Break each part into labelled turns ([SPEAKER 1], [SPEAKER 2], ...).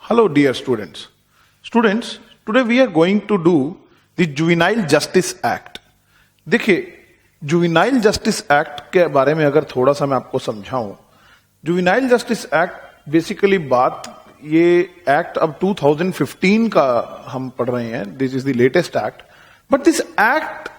[SPEAKER 1] Hello, dear students. Students, today we are going to do the Juvenile Justice Act. देखिए, juvenile justice act के बारे में अगर थोड़ा सा मैं आपको समझाऊं, जुवेनाइल जस्टिस एक्ट बेसिकली ये एक्ट अब 2015 का हम पढ़ रहे हैं. This is the latest act, but this act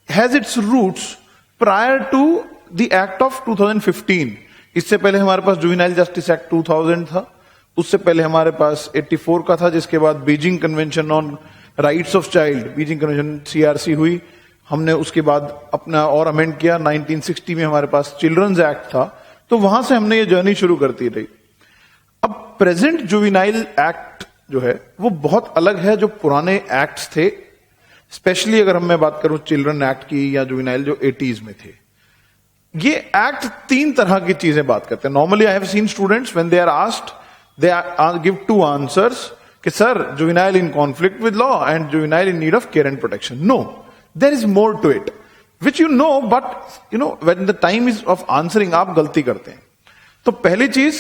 [SPEAKER 1] has its roots prior to the act of 2015. इससे पहले हमारे पास जुवेनाइल जस्टिस एक्ट 2000 था, उससे पहले हमारे पास 84 का था, जिसके बाद Beijing convention on rights of child, Beijing convention CRC हुई. हमने उसके बाद अपना और अमेंड किया. 1960 में हमारे पास चिल्ड्रंस एक्ट था. तो वहां से हमने ये जर्नी शुरू करती रही. अब प्रेजेंट जुवेनाइल एक्ट जो है वो बहुत अलग है जो पुराने एक्ट्स थे. स्पेशली अगर मैं बात करूं चिल्ड्रन एक्ट की या जुवेनाइल जो 80s में थे. ये एक्ट तीन तरह की चीजें बात करते हैं. Normally I have seen students when they are asked, they give two answers कि sir, juvenile in conflict with law and juvenile in need of care and protection. No, there is more to it, which you know, but you know when the time is of answering आप गलती करते हैं. तो पहली चीज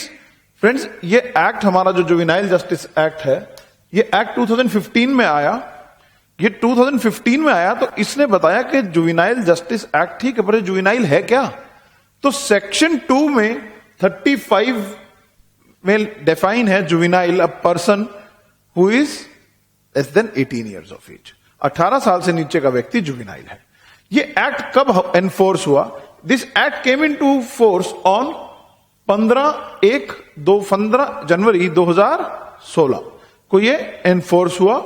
[SPEAKER 1] friends, ये act हमारा जो जुवेनाइल जस्टिस एक्ट है, ये एक्ट 2015 में आया. ये 2015 में आया तो इसने बताया कि जुवेनाइल जस्टिस एक्ट ठीक है, पर जुवेनाइल है क्या. तो सेक्शन 2 में 35 में डिफाइन है juvenile a person who is less than 18 years of age. 18 साल से नीचे का व्यक्ति जुवेनाइल है. ये एक्ट कब एनफोर्स हुआ? This act came into force on 15 January 2016 को ये एनफोर्स हुआ.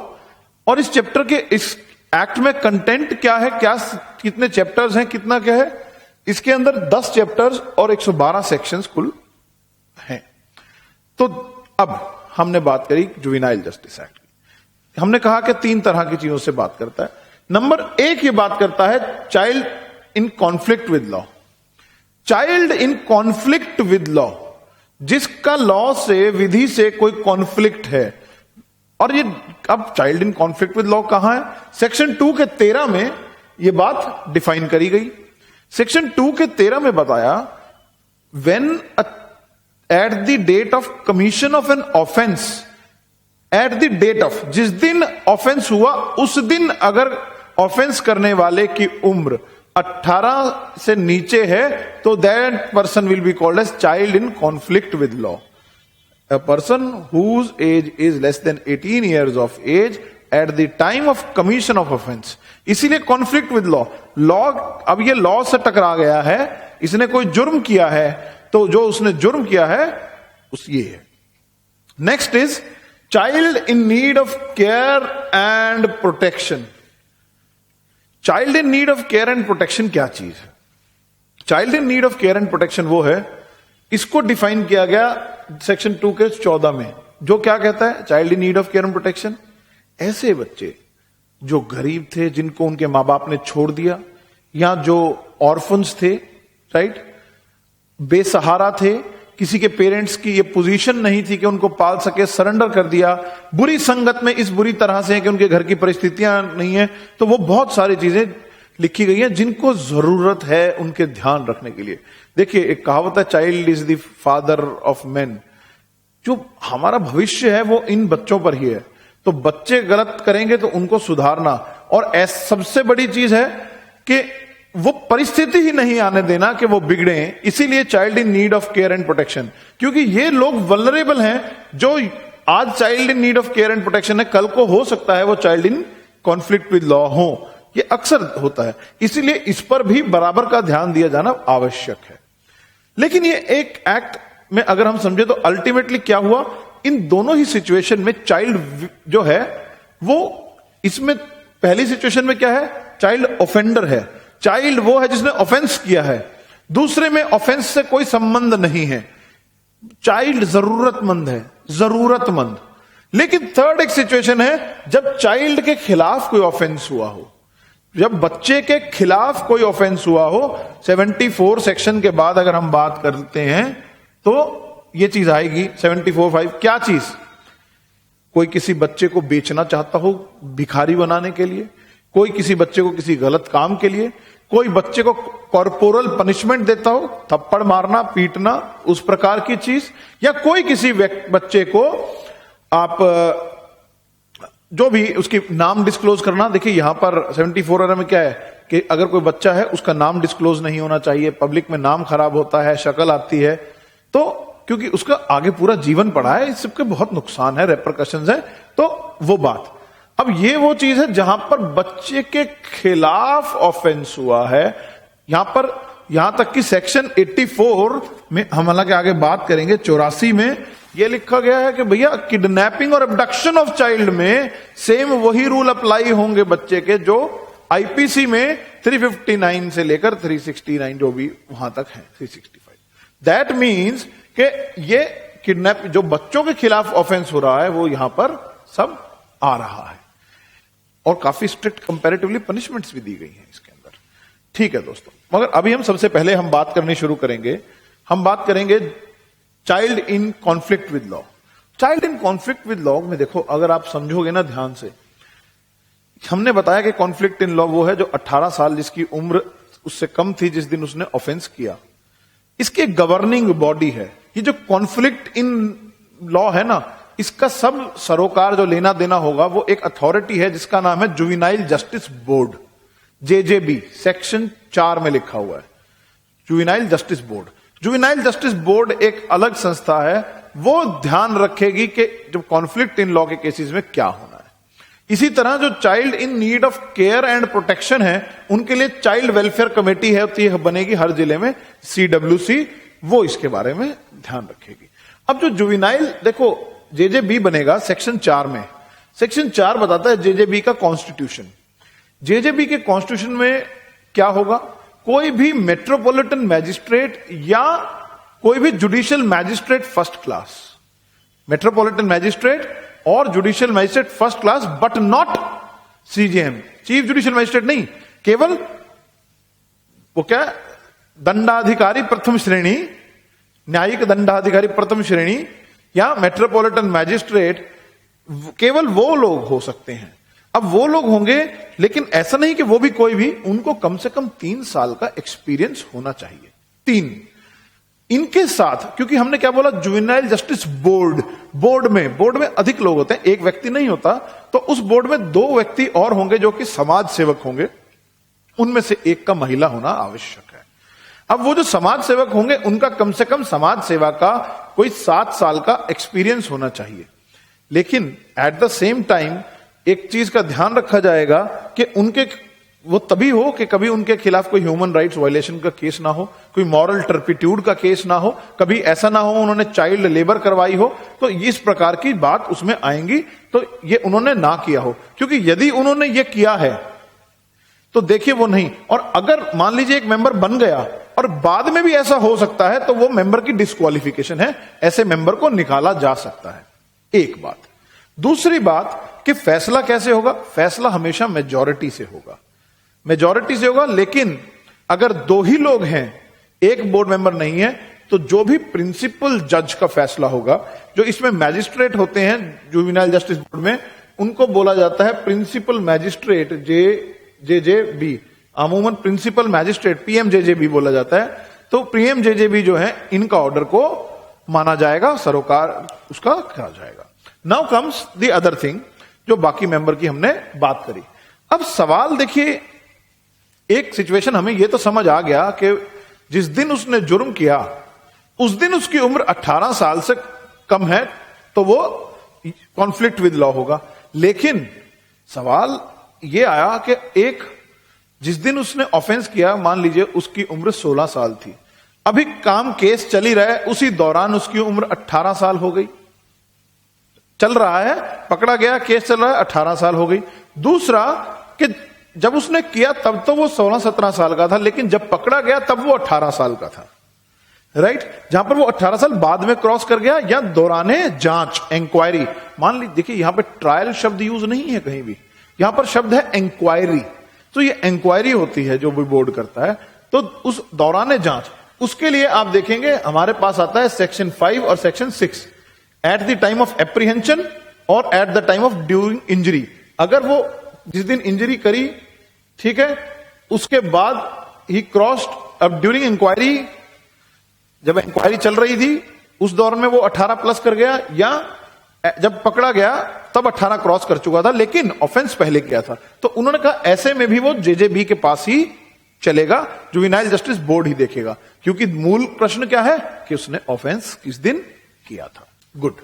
[SPEAKER 1] और इस चैप्टर के, इस एक्ट में कंटेंट क्या है, क्या कितने चैप्टर्स हैं, कितना क्या है, इसके अंदर 10 चैप्टर्स और 112 सेक्शंस कुल हैं. तो अब हमने बात करी जुवेनाइल जस्टिस एक्ट की. हमने कहा कि तीन तरह की चीजों से बात करता है. नंबर 1 ये बात करता है child in conflict with law. Child in conflict with law, जिसका लॉ से, विधि से कोई कॉन्फ्लिक्ट है. और ये अब child in conflict with law कहां है? सेक्शन 2 के 13 में ये बात डिफाइन करी गई. सेक्शन 2 के 13 में बताया when at the date of commission of an offence, at the date of, जिस दिन ऑफेंस हुआ उस दिन अगर ऑफेंस करने वाले की उम्र 18 से नीचे है तो that person will be called as child in conflict with law. A person whose age is less than 18 years of age at the time of commission of offense. इसीलिए कॉन्फ्लिक्ट विद लॉ. लॉ, अब ये law से टकरा गया है, इसने कोई जुर्म किया है, तो जो उसने जुर्म किया है उस ये है. Next is child in need of care and protection. Child in need of care and protection क्या चीज है? Child in need of care and protection वो है, इसको डिफाइन किया गया सेक्शन 2 के 14 में, जो क्या कहता है? Child in need of care and protection ऐसे बच्चे जो गरीब थे, जिनको उनके मां बाप ने छोड़ दिया, या जो ऑर्फन्स थे, राइट, बेसहारा थे, किसी के पेरेंट्स की ये पोजीशन नहीं थी कि उनको पाल सके, सरेंडर कर दिया, बुरी संगत में इस बुरी तरह से है कि उनके घर की परिस्थितियां नहीं है. तो वो बहुत सारी चीजें लिखी गई हैं जिनको जरूरत है उनके ध्यान रखने के लिए. देखिए, एक कहावत है, child is the father of man. जो हमारा भविष्य है वो इन बच्चों पर ही है. तो बच्चे गलत करेंगे तो उनको सुधारना, और सबसे बड़ी चीज है कि वो परिस्थिति ही नहीं आने देना कि वो बिगड़े. इसीलिए child in need of care and protection, क्योंकि ये लोग वल्नरेबल हैं. जो आज child in need of care and protection है, कल को हो सकता है वो child in conflict with law हो. ये अक्सर होता है, इसीलिए इस पर भी बराबर का ध्यान दिया जाना आवश्यक है. लेकिन ये एक एक्ट में अगर हम समझे तो अल्टीमेटली क्या हुआ, इन दोनों ही सिचुएशन में चाइल्ड जो है वो, इसमें पहली सिचुएशन में क्या है? चाइल्ड ऑफेंडर है. चाइल्ड वो है जिसने ऑफेंस किया है. दूसरे में ऑफेंस से कोई संबंध नहीं है, चाइल्ड जरूरतमंद है, जरूरतमंद. लेकिन थर्ड एक सिचुएशन है जब चाइल्ड के खिलाफ कोई ऑफेंस हुआ हो, जब बच्चे के खिलाफ कोई ऑफेंस हुआ हो. 74 सेक्शन के बाद अगर हम बात करते हैं तो ये चीज आएगी 74(5). क्या चीज? कोई किसी बच्चे को बेचना चाहता हो भिखारी बनाने के लिए, कोई किसी बच्चे को किसी गलत काम के लिए, कोई बच्चे को कॉर्पोरल पनिशमेंट देता हो, थप्पड़ मारना, पीटना, उस प्रकार की चीज, या कोई किसी बच्चे को आप जो भी उसकी नाम डिस्क्लोज करना, देखिए यहां पर 74 में क्या है कि अगर कोई बच्चा है उसका नाम डिस्क्लोज नहीं होना चाहिए, पब्लिक में नाम खराब होता है, शक्ल आती है, तो क्योंकि उसका आगे पूरा जीवन पड़ा है, इस सबके बहुत नुकसान है, रेपरकशंस है, तो वो बात। अब ये वो चीज है जहां पर बच्चे के खिलाफ ऑफेंस हुआ है, यहां पर यहां तक कि सेक्शन 84 में हम हालांकि आगे बात करेंगे, 84 में यह लिखा गया है कि भैया किडनैपिंग और अबडक्शन ऑफ चाइल्ड में सेम वही रूल अप्लाई होंगे बच्चे के जो आईपीसी में 359 से लेकर 369 जो भी वहां तक है, 365। दैट मीन्स कि ये किडनैप जो बच्चों के खिलाफ ऑफेंस हो रहा है वो यहां पर सब आ रहा है, और काफी स्ट्रिक्ट कंपैरेटिवली पनिशमेंट्स भी दी गई हैं इसके अंदर। ठीक है दोस्तों, मगर अभी हम सबसे पहले हम बात करनी शुरू करेंगे, हम बात करेंगे child in conflict with law. Child in conflict with law में देखो, अगर आप समझोगे ना ध्यान से, हमने बताया कि कॉन्फ्लिक्ट इन लॉ वो है जो 18 साल जिसकी उम्र उससे कम थी जिस दिन उसने ऑफेंस किया, इसके गवर्निंग बॉडी है। ये जो कॉन्फ्लिक्ट इन लॉ है ना, इसका सब सरोकार जो लेना देना होगा वो एक अथॉरिटी है जिसका नाम है juvenile justice board, JJB, section 4 में लिखा हुआ है, juvenile justice board. Juvenile justice board एक अलग संस्था है, वो ध्यान रखेगी कि जब कॉन्फ्लिक्ट इन लॉ के केसेस में क्या होना है। इसी तरह जो child in need of care and protection है, उनके लिए चाइल्ड वेलफेयर कमेटी है, बनेगी हर जिले में, CWC, वो इसके बारे में ध्यान रखेगी। अब जो जुवेनाइल, देखो जेजेबी बनेगा सेक्शन 4 में। सेक्शन 4 बताता है जेजेबी का कॉन्स्टिट्यूशन। जेजेबी के कॉन्स्टिट्यूशन में क्या होगा, कोई भी मेट्रोपॉलिटन मैजिस्ट्रेट या कोई भी judicial magistrate first class, metropolitan magistrate और judicial magistrate first class, but not CJM, chief judicial magistrate नहीं, केवल वो क्या, दंडाधिकारी प्रथम श्रेणी, न्यायिक दंडाधिकारी प्रथम श्रेणी या मेट्रोपॉलिटन मैजिस्ट्रेट, केवल वो लोग हो सकते हैं। अब वो लोग होंगे, लेकिन ऐसा नहीं कि वो भी कोई भी, उनको कम से कम 3 साल का एक्सपीरियंस होना चाहिए। 3 इनके साथ, क्योंकि हमने क्या बोला, जुवेनाइल जस्टिस बोर्ड, बोर्ड में अधिक लोग होते हैं, एक व्यक्ति नहीं होता, तो उस बोर्ड में 2 व्यक्ति और होंगे जो कि समाज सेवक होंगे, उनमें से एक का महिला होना आवश्यक है। अब वो जो समाज सेवक होंगे उनका कम से कम समाज सेवा का कोई 7 साल का एक्सपीरियंस होना चाहिए। लेकिन एट द सेम टाइम एक चीज का ध्यान रखा जाएगा कि उनके वो तभी हो कि कभी उनके खिलाफ कोई ह्यूमन राइट्स वायलेशन का केस ना हो, कोई मॉरल टर्पिट्यूड का केस ना हो, कभी ऐसा ना हो उन्होंने चाइल्ड लेबर करवाई हो, तो इस प्रकार की बात उसमें आएंगी, तो ये उन्होंने ना किया हो। क्योंकि यदि उन्होंने ये किया है तो देखिए वो नहीं, और अगर मान लीजिए एक मेंबर बन गया और बाद में भी ऐसा हो सकता है, तो वो मेंबर की डिस्क्वालिफिकेशन है, ऐसे मेंबर को निकाला जा सकता है। एक बात। दूसरी बात कि फैसला कैसे होगा, फैसला हमेशा मेजॉरिटी से होगा, मेजॉरिटी से होगा। लेकिन अगर 2 ही लोग हैं, एक बोर्ड मेंबर नहीं है, तो जो भी प्रिंसिपल जज का फैसला होगा, जो इसमें मैजिस्ट्रेट होते हैं जुवेनाइल जस्टिस बोर्ड में, उनको बोला जाता है प्रिंसिपल मैजिस्ट्रेट, जेजेबी, अमूमन प्रिंसिपल मैजिस्ट्रेट PMJJB बोला जाता है। तो PMJJB जो है, इनका ऑर्डर को माना जाएगा, सरोकार उसका कहा जाएगा। Now comes the other thing, जो बाकी मेंबर की हमने बात करी। अब सवाल देखिए, एक सिचुएशन हमें यह तो समझ आ गया कि जिस दिन उसने जुर्म किया उस दिन उसकी उम्र 18 साल से कम है, तो वो कॉन्फ्लिक्ट विद लॉ होगा। लेकिन सवाल यह आया कि एक जिस दिन उसने ऑफेंस किया, मान लीजिए उसकी उम्र 16 साल थी, अभी काम केस चल ही रहा है, उसी दौरान उसकी उम्र 18 साल हो गई, चल रहा है, पकड़ा गया, केस चल रहा है, 18 साल हो गई। दूसरा कि जब उसने किया तब तो वो 16-17 साल का था, लेकिन जब पकड़ा गया तब वो 18 साल का था, राइट। जहां पर वो 18 साल बाद में क्रॉस कर गया, या दौराने जांच, इंक्वायरी, मान लीजिए, देखिए यहां पे ट्रायल शब्द यूज नहीं है कहीं भी, यहां पर शब्द है इंक्वायरी। तो ये इंक्वायरी होती है जो भी बोर्ड करता है, तो उस दौराने जांच, उसके लिए आप देखेंगे हमारे पास आता है सेक्शन 5 और section 6, at the time of apprehension और at the time of during injury. अगर वो जिस दिन इंजरी करी, ठीक है, उसके बाद ही क्रॉस्ड, अब ड्यूरिंग इंक्वायरी, जब इंक्वायरी चल रही थी उस दौर में वो 18 प्लस कर गया, या जब पकड़ा गया तब 18 क्रॉस कर चुका था, लेकिन ऑफेंस पहले किया था। तो उन्होंने कहा ऐसे में भी वो जेजेबी के पास ही चलेगा, जुवेनाइल जस्टिस बोर्ड ही देखेगा, क्योंकि मूल प्रश्न क्या है कि उसने ऑफेंस किस दिन किया था। Good,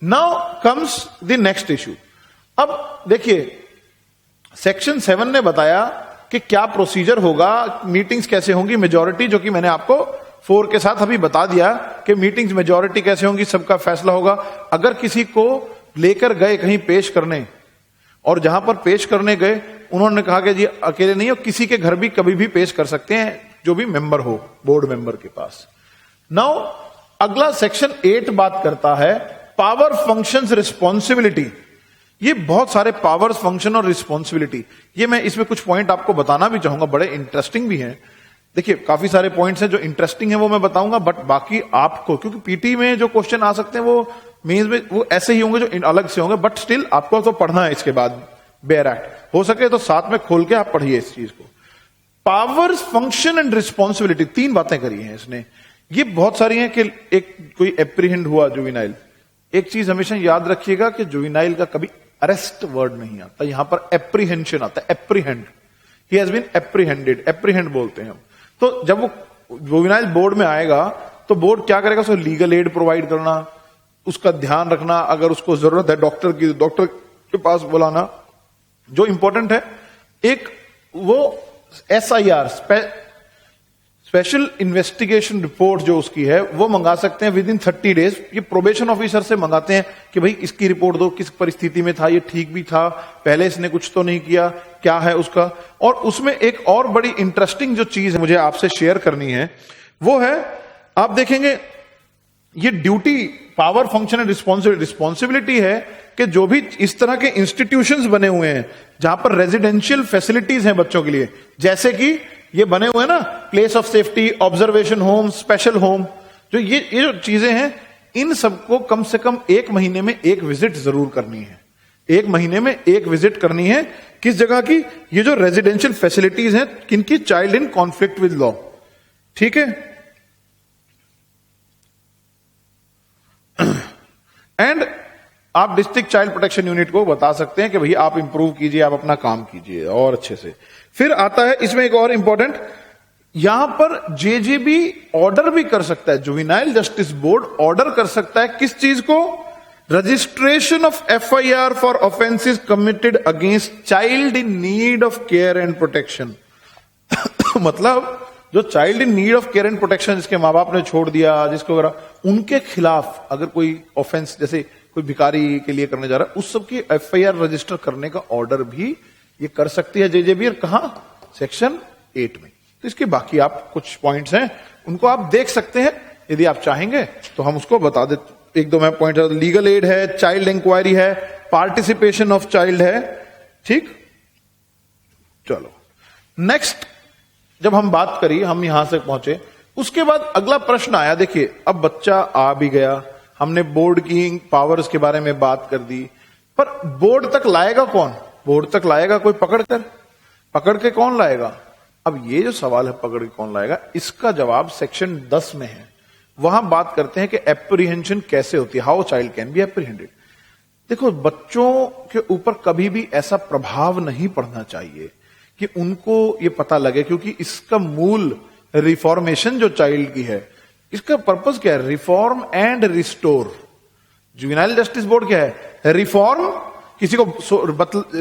[SPEAKER 1] now comes the next issue. अब देखिए सेक्शन 7 ने बताया कि क्या प्रोसीजर होगा, मीटिंग्स कैसे होंगी, मेजॉरिटी, जो कि मैंने आपको 4 के साथ अभी बता दिया कि मीटिंग्स मेजॉरिटी कैसे होंगी, सबका फैसला होगा। अगर किसी को लेकर गए कहीं पेश करने, और जहां पर पेश करने गए उन्होंने कहा कि जी अकेले नहीं हो, किसी के घर भी कभी भी पेश कर सकते हैं, जो भी मेंबर हो बोर्ड मेंबर के पास। नाउ अगला सेक्शन 8 बात करता है पावर फंक्शंस रिस्पॉन्सिबिलिटी। ये बहुत सारे पावर्स, फंक्शन और रिस्पॉन्सिबिलिटी, ये मैं इसमें कुछ पॉइंट आपको बताना भी चाहूंगा, बड़े इंटरेस्टिंग भी हैं। देखिए काफी सारे पॉइंट्स हैं जो इंटरेस्टिंग है, वो मैं बताऊंगा, बट बाकी आपको, क्योंकि पीटी में जो क्वेश्चन आ सकते हैं वो मेंस में वो ऐसे ही होंगे जो अलग से होंगे, बट स्टिल आपको तो पढ़ना है इसके बाद बेयर एक्ट। हो सके तो साथ में खोल के आप पढ़िए इस चीज को। पावर्स, फंक्शन एंड रिस्पॉन्सिबिलिटी, 3 बातें करी हैं इसने। ये बहुत सारी हैं कि एक कोई एप्रीहेंड हुआ जुवेनाइल। एक चीज हमेशा याद रखिएगा कि जुवेनाइल का कभी अरेस्ट वर्ड नहीं आता, यहां पर एप्रीहेंशन आता है, apprehend, he has been apprehended, apprehend बोलते हैं हम। तो जब वो जुवेनाइल बोर्ड में आएगा तो बोर्ड क्या करेगा, उसको लीगल एड प्रोवाइड करना, उसका ध्यान रखना, अगर उसको जरूरत है डॉक्टर की, डॉक्टर के पास बुलाना। जो इंपॉर्टेंट है, एक वो SIR, स्पेशल इन्वेस्टिगेशन रिपोर्ट जो उसकी है वो मंगा सकते हैं विद इन 30 डेज। ये प्रोबेशन ऑफिसर से मंगाते हैं कि भाई इसकी रिपोर्ट दो, किस परिस्थिति में था, ये ठीक भी था, पहले इसने कुछ तो नहीं किया, क्या है उसका। और उसमें एक और बड़ी इंटरेस्टिंग जो चीज मुझे आपसे शेयर करनी है वो है, आप देखेंगे ये duty, power, function and responsibility है कि जो भी इस तरह के इंस्टीट्यूशंस बने हुए हैं जहां पर रेजिडेंशियल फैसिलिटीज हैं बच्चों के लिए, जैसे कि ये बने हुए हैं ना, place of safety, observation home, special home, जो ये जो चीजें हैं, इन सबको कम से कम 1 महीने में 1 विजिट जरूर करनी है। 1 महीने में 1 विजिट करनी है। किस जगह की? ये जो रेजिडेंशियल फैसिलिटीज हैं, किनकी? Child in conflict with law. ठीक है। एंड आप डिस्ट्रिक्ट चाइल्ड प्रोटेक्शन यूनिट को बता सकते हैं कि भाई आप इंप्रूव कीजिए, आप अपना काम कीजिए और अच्छे से। फिर आता है इसमें एक और इंपॉर्टेंट, यहां पर जेजेबी ऑर्डर भी कर सकता है, जुवेनाइल जस्टिस बोर्ड ऑर्डर कर सकता है किस चीज को? Registration of FIR for offences committed against child in need of care and protection. मतलब जो child in need of care and protection, जिसके माँ बाप ने छोड़ दिया, जिसको वगैरह, उनके खिलाफ अगर कोई ऑफेंस, जैसे कोई भिखारी के लिए करने जा रहा है, उस सब की FIR रजिस्टर करने का ऑर्डर भी ये कर सकती है जेजेबी। और कहां? सेक्शन 8 में। तो इसके बाकी आप कुछ पॉइंट्स हैं, उनको आप देख सकते हैं, यदि आप चाहेंगे तो हम उसको बता देते। 1-2 मैं पॉइंट, लीगल एड है, चाइल्ड इंक्वायरी है, पार्टिसिपेशन ऑफ चाइल्ड है। ठीक, चलो नेक्स्ट, जब हम बात करी, हम यहां से पहुंचे, उसके बाद अगला प्रश्न आया। देखिए अब बच्चा आ भी गया, हमने बोर्ड की पावर्स के बारे में बात कर दी, पर बोर्ड तक लाएगा कौन? बोर्ड तक लाएगा कोई पकड़ के कौन लाएगा? अब ये जो सवाल है, पकड़ के कौन लाएगा, इसका जवाब सेक्शन 10 में है। वहां बात करते हैं कि एप्रीहेंशन कैसे होती है, how child can be apprehended. देखो बच्चों के ऊपर कभी भी ऐसा प्रभाव नहीं पड़ना चाहिए कि उनको ये पता लगे, क्योंकि इसका मूल रिफॉर्मेशन जो चाइल्ड की है, इसका पर्पस क्या है? Reform and restore. Juvenile justice board क्या है? रिफॉर्म, किसी को,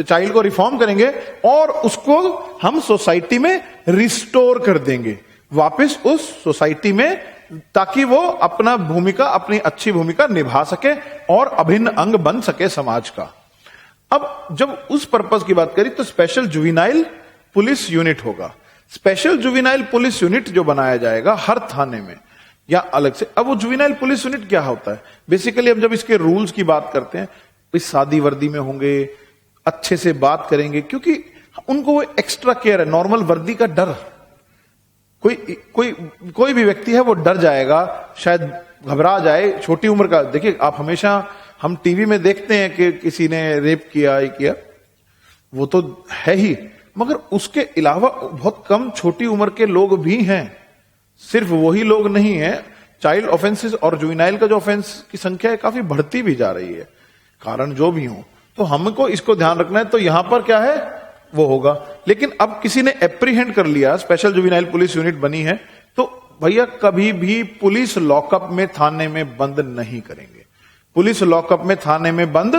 [SPEAKER 1] चाइल्ड को रिफॉर्म करेंगे और उसको हम सोसाइटी में रिस्टोर कर देंगे वापस उस सोसाइटी में, ताकि वो अपना भूमिका, अपनी अच्छी भूमिका निभा सके और अभिन्न अंग बन सके समाज का। अब जब उस पर्पस की बात करी तो स्पेशल जुवेनाइल पुलिस यूनिट होगा। स्पेशल जुवेनाइल पुलिस यूनिट जो बनाया जाएगा हर थाने में या अलग से। अब वो जुवेनाइल पुलिस यूनिट क्या होता है? बेसिकली हम जब इसके रूल्स की बात करते हैं, इस सादी वर्दी में होंगे, अच्छे से बात करेंगे, क्योंकि उनको वो एक्स्ट्रा केयर है। नॉर्मल वर्दी का डर, कोई भी व्यक्ति है वो डर जाएगा, शायद घबरा जाए, छोटी उम्र का। देखिए आप हमेशा, हम टीवी में देखते हैं कि किसी ने रेप किया, ये किया, वो तो है ही, मगर उसके अलावा बहुत कम छोटी उम्र के लोग भी हैं। सिर्फ वही लोग नहीं है। चाइल्ड ऑफेंसेस और जुवेनाइल का जो ऑफेंस की संख्या है काफी बढ़ती भी जा रही है। कारण जो भी हो, तो हमको इसको ध्यान रखना है। तो यहां पर क्या है वो होगा। लेकिन अब किसी ने एप्रीहेंड कर लिया, स्पेशल जुवेनाइल पुलिस यूनिट बनी है, तो भैया कभी भी पुलिस लॉकअप में थाने में बंद नहीं करेंगे, पुलिस लॉकअप में थाने में बंद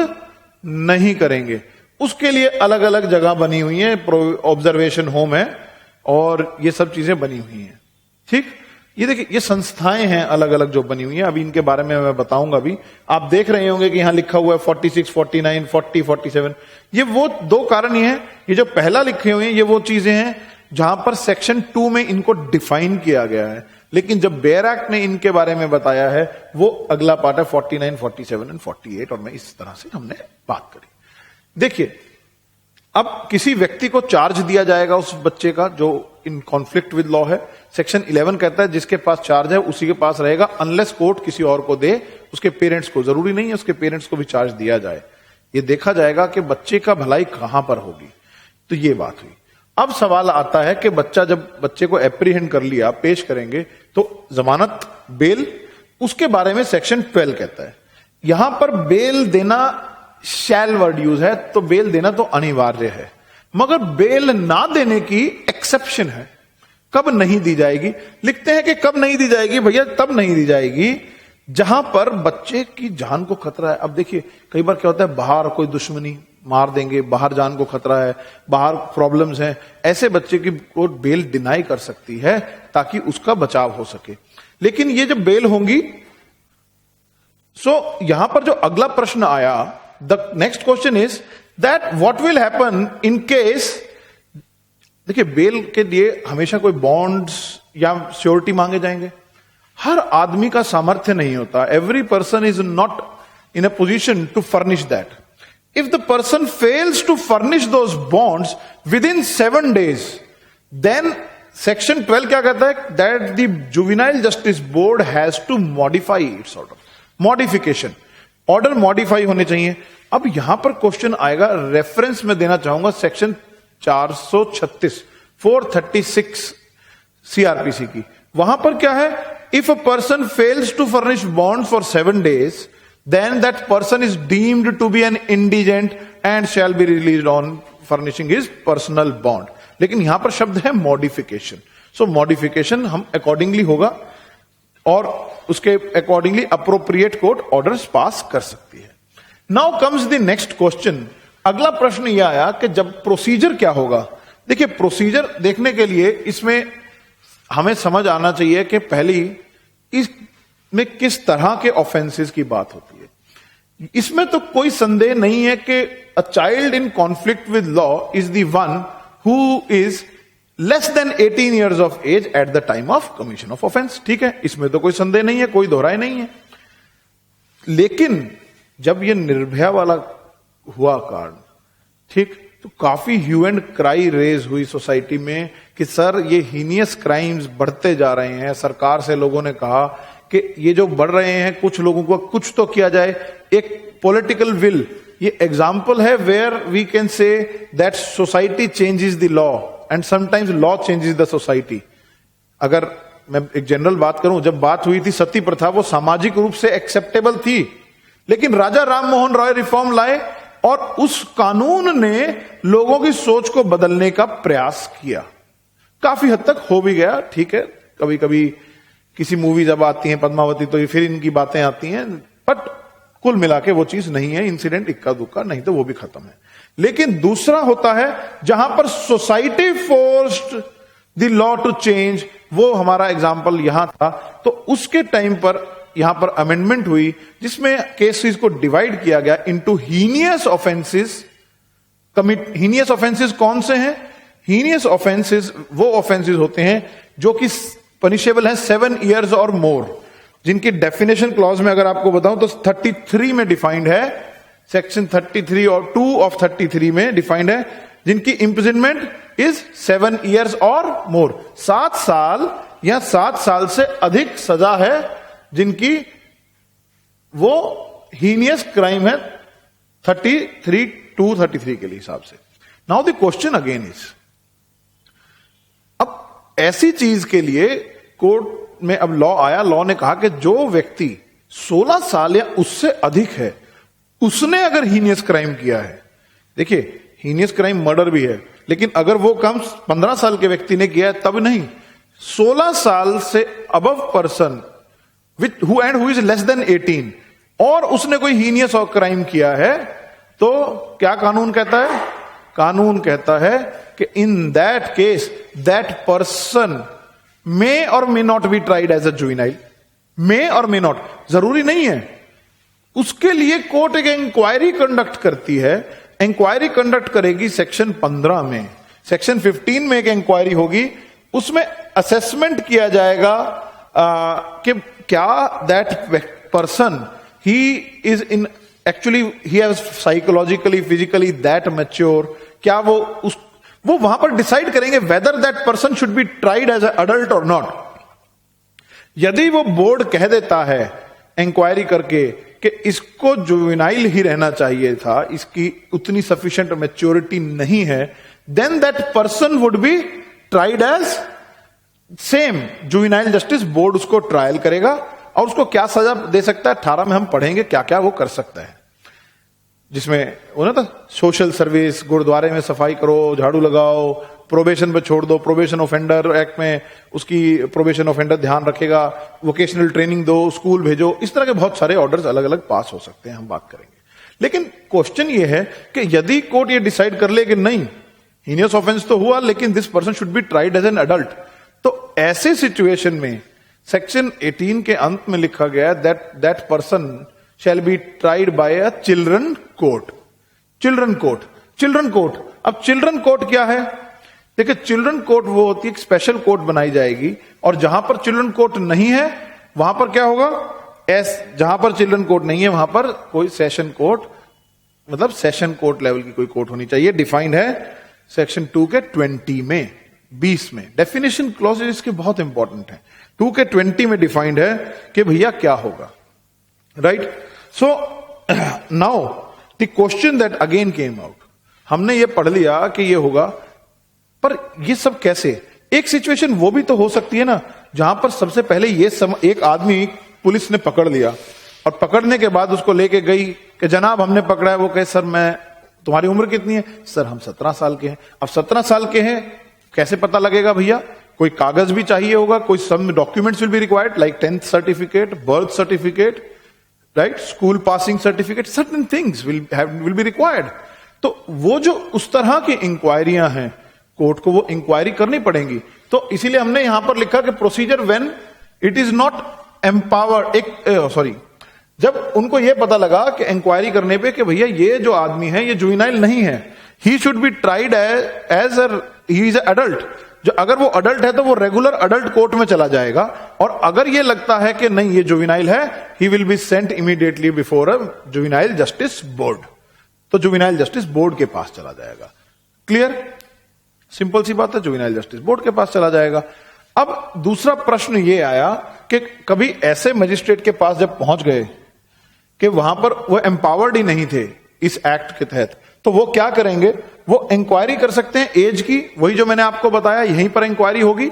[SPEAKER 1] नहीं करेंगे। उसके लिए अलग अलग जगह बनी हुई है, ऑब्जर्वेशन होम है और ये सब चीजें बनी हुई हैं। ठीक, ये देखिए ये संस्थाएं हैं अलग अलग जो बनी हुई हैं, अभी इनके बारे में मैं बताऊंगा। भी आप देख रहे होंगे कि यहां लिखा हुआ है 46, 49, 40, 47। ये वो दो कारण ये हैं, ये जो पहला लिखे हुए हैं ये वो चीजें हैं जहां पर सेक्शन 2 में इनको डिफाइन किया गया है, लेकिन जब बेयर एक्ट ने इनके बारे में बताया है वो अगला पार्ट है 49, 47 एंड 48, और मैं इस तरह से हमने बात करी। देखिए अब किसी व्यक्ति को चार्ज दिया जाएगा उस बच्चे का जो इन कॉन्फ्लिक्ट विद लॉ है। सेक्शन 11 कहता है जिसके पास चार्ज है उसी के पास रहेगा, अनलेस कोर्ट किसी और को दे, उसके पेरेंट्स को। जरूरी नहीं है उसके पेरेंट्स को भी चार्ज दिया जाए, ये देखा जाएगा कि बच्चे का भलाई कहां पर होगी। तो ये बात हुई। अब सवाल आता है कि बच्चा, जब बच्चे को एप्रीहेंड कर लिया, पेश करेंगे, तो जमानत, बेल, उसके बारे में सेक्शन 12 कहता है। यहां पर बेल देना शैल वर्ड यूज है, तो बेल देना तो अनिवार्य है, मगर बेल ना देने की एक्सेप्शन है। कब नहीं दी जाएगी? लिखते हैं कि कब नहीं दी जाएगी भैया, तब नहीं दी जाएगी जहां पर बच्चे की जान को खतरा है। अब देखिए कई बार क्या होता है, बाहर कोई दुश्मनी, मार देंगे, बाहर जान को खतरा है, बाहर प्रॉब्लम्स हैं, ऐसे बच्चे की कोर्ट बेल डिनाई कर सकती है ताकि उसका बचाव हो सके। लेकिन ये जब बेल होंगी, सो यहां पर जो अगला प्रश्न आया, the next question is that what will happen in case. देखिए बेल के लिए हमेशा कोई बॉन्ड्स या श्योरिटी मांगे जाएंगे, हर आदमी का सामर्थ्य नहीं होता। Every person is not in a position to furnish that. If the person fails to furnish those bonds within 7 days, then section 12 क्या कहता है? That the juvenile justice board has to modify its order. Modification, order modify होने चाहिए। अब यहां पर question आएगा, reference में देना चाहूंगा सेक्शन 436, 436 सीआरपीसी की। वहां पर क्या है? If a person fails to furnish bonds for 7 days, then that person is deemed to be an indigent and shall be released on furnishing his personal bond. लेकिन यहां पर शब्द है मॉडिफिकेशन। सो मॉडिफिकेशन हम अकॉर्डिंगली होगा और उसके accordingly appropriate court orders pass कर सकती है। Now comes the next question. अगला प्रश्न यह आया कि जब प्रोसीजर क्या होगा। देखिए प्रोसीजर देखने के लिए इसमें हमें समझ आना चाहिए कि पहली इसमें किस तरह के ऑफेंसेस की बात होती है। इसमें तो कोई संदेह नहीं है कि a child in conflict with law is the one who is less than 18 years of age at the time of commission of offence. ठीक है, इसमें तो कोई संदेह नहीं है, कोई दोहराए नहीं है। लेकिन जब ये निर्भया वाला हुआ कांड, ठीक, तो काफी ह्यू एंड क्राई रेज हुई सोसाइटी में कि सर ये हीनियस क्राइम्स बढ़ते जा रहे हैं। सरकार से लोगों ने कहा कि ये जो बढ़ रहे हैं, कुछ लोगों को कुछ तो किया जाए। एक पॉलिटिकल विल, ये एग्जाम्पल है where we can say that society changes the law and sometimes law changes the society. अगर मैं एक जनरल बात करूं, जब बात हुई थी सती प्रथा, वो सामाजिक रूप से एक्सेप्टेबल थी, लेकिन राजा राम मोहन रॉय रिफॉर्म लाए और उस कानून ने लोगों की सोच को बदलने का प्रयास किया। काफी हद तक हो भी गया, ठीक है। कभी कभी किसी मूवी जब आती है पद्मावती, तो ये फिर इनकी बातें आती हैं, बट कुल मिला के वो चीज नहीं है, इंसिडेंट इक्का दुक्का, नहीं तो वो भी खत्म है। लेकिन दूसरा होता है जहां पर society forced the law to change, वो हमारा एग्जाम्पल यहां था। तो उसके टाइम पर यहां पर अमेंडमेंट हुई जिसमें केसेस को डिवाइड किया गया into heinous offences. Heinous offences कौन से हैं? हीनियस ऑफेंसेस वो ऑफेंसेस होते हैं जो कि पनिशेबल है 7 ईयर्स और मोर, जिनकी डेफिनेशन क्लॉज में अगर आपको बताऊं तो 33 में डिफाइंड है, सेक्शन 33 और 2 ऑफ 33 में डिफाइंड है, जिनकी इंप्रिजनमेंट इज 7 ईयर्स और मोर, 7 साल या 7 साल से अधिक सजा है, जिनकी वो हीनियस क्राइम है 33 टू 33 के हिसाब से। Now the question again is, अब ऐसी चीज के लिए कोर्ट में अब लॉ आया, लॉ ने कहा कि जो व्यक्ति 16 साल या उससे अधिक है उसने अगर हीनियस क्राइम किया है, देखिए हीनियस क्राइम मर्डर भी है, लेकिन अगर वो काम 15 साल के व्यक्ति ने किया है तब नहीं, 16 साल से above person with who and who is less than 18 और उसने कोई हीनियस और क्राइम किया है, तो क्या कानून कहता है? कानून कहता है कि in that case that person may or may not be tried as a juvenile. May or may not जरूरी नहीं है, उसके लिए कोर्ट एक इंक्वायरी कंडक्ट करती है। इंक्वायरी कंडक्ट करेगी सेक्शन 15 में, सेक्शन 15 में एक इंक्वायरी होगी, उसमें असेसमेंट किया जाएगा कि क्या that person he is in actually he has psychologically physically that mature, क्या वो वहां पर डिसाइड करेंगे whether that person should be tried as adult और नॉट। यदि वो बोर्ड कह देता है इंक्वायरी करके कि इसको जुवेनाइल ही रहना चाहिए था, इसकी उतनी सफिशिएंट मैच्योरिटी नहीं है, then that person would be tried as same juvenile justice board उसको ट्रायल करेगा और उसको क्या सजा दे सकता है 18 में हम पढ़ेंगे क्या क्या वो कर सकता है, जिसमें वो ना था सोशल सर्विस, गुरुद्वारे में सफाई करो, झाड़ू लगाओ, प्रोबेशन पे छोड़ दो, प्रोबेशन ऑफेंडर एक्ट में उसकी प्रोबेशन ऑफेंडर ध्यान रखेगा, वोकेशनल ट्रेनिंग दो, स्कूल भेजो, इस तरह के बहुत सारे ऑर्डर्स अलग अलग पास हो सकते हैं, हम बात करेंगे। लेकिन क्वेश्चन ये है कि यदि कोर्ट ये डिसाइड कर ले कि नहीं हीनियस ऑफेंस तो हुआ लेकिन this person should be tried as an adult, तो ऐसे सिचुएशन में सेक्शन 18 के अंत में लिखा गया that person shall be tried bye a children court. Children court, children court, अब चिल्ड्रन कोर्ट क्या है? देखिए चिल्ड्रन कोर्ट वो होती है, एक स्पेशल कोर्ट बनाई जाएगी और जहां पर चिल्ड्रन कोर्ट नहीं है वहां पर क्या होगा? जहां पर चिल्ड्रन कोर्ट नहीं है वहां पर कोई सेशन कोर्ट, मतलब सेशन कोर्ट लेवल की कोई कोर्ट होनी चाहिए। डिफाइंड है सेक्शन 2 के 20 में, 20 में। डेफिनेशन क्लॉज इसके बहुत इंपॉर्टेंट है। 2 के 20 में डिफाइंड है कि भैया क्या होगा, right? So now the question that again came out, हमने ये पढ़ लिया कि ये होगा, पर ये सब कैसे? एक सिचुएशन वो भी तो हो सकती है ना जहां पर सबसे पहले ये एक आदमी पुलिस ने पकड़ लिया और पकड़ने के बाद उसको लेके गई कि जनाब हमने पकड़ा है, वो कहे सर मैं, तुम्हारी उम्र कितनी है? सर हम 17 साल के हैं। अब 17 साल के हैं कैसे पता लगेगा भैया? कोई कागज भी चाहिए होगा, कोई some documents will be required like 10th certificate, birth certificate, right, school passing certificate, certain things will be required. तो वो जो उस तरह की इंक्वायरियां हैं कोर्ट को वो इंक्वायरी करनी पड़ेंगी। तो इसीलिए हमने यहां पर लिखा कि procedure when it is not empowered, जब उनको यह पता लगा कि इंक्वायरी करने पे कि भैया ये जो आदमी है ये जुवेनाइल नहीं है, he should be tried as he is adult. जो अगर वो अडल्ट है तो वो रेगुलर अडल्ट कोर्ट में चला जाएगा, और अगर ये लगता है कि नहीं ये जुवेनाइल है, he will be sent immediately before a juvenile justice board. तो जुवेनाइल जस्टिस बोर्ड के पास चला जाएगा। क्लियर? सिंपल सी बात है, जुवेनाइल जस्टिस बोर्ड के पास चला जाएगा। अब दूसरा प्रश्न ये आया कि कभी ऐसे मजिस्ट्रेट के पास जब पहुंच गए कि वहां पर वो एम्पावर्ड ही नहीं थे इस एक्ट के तहत, तो वो क्या करेंगे? वो इंक्वायरी कर सकते हैं एज की, वही जो मैंने आपको बताया, यहीं पर इंक्वायरी होगी,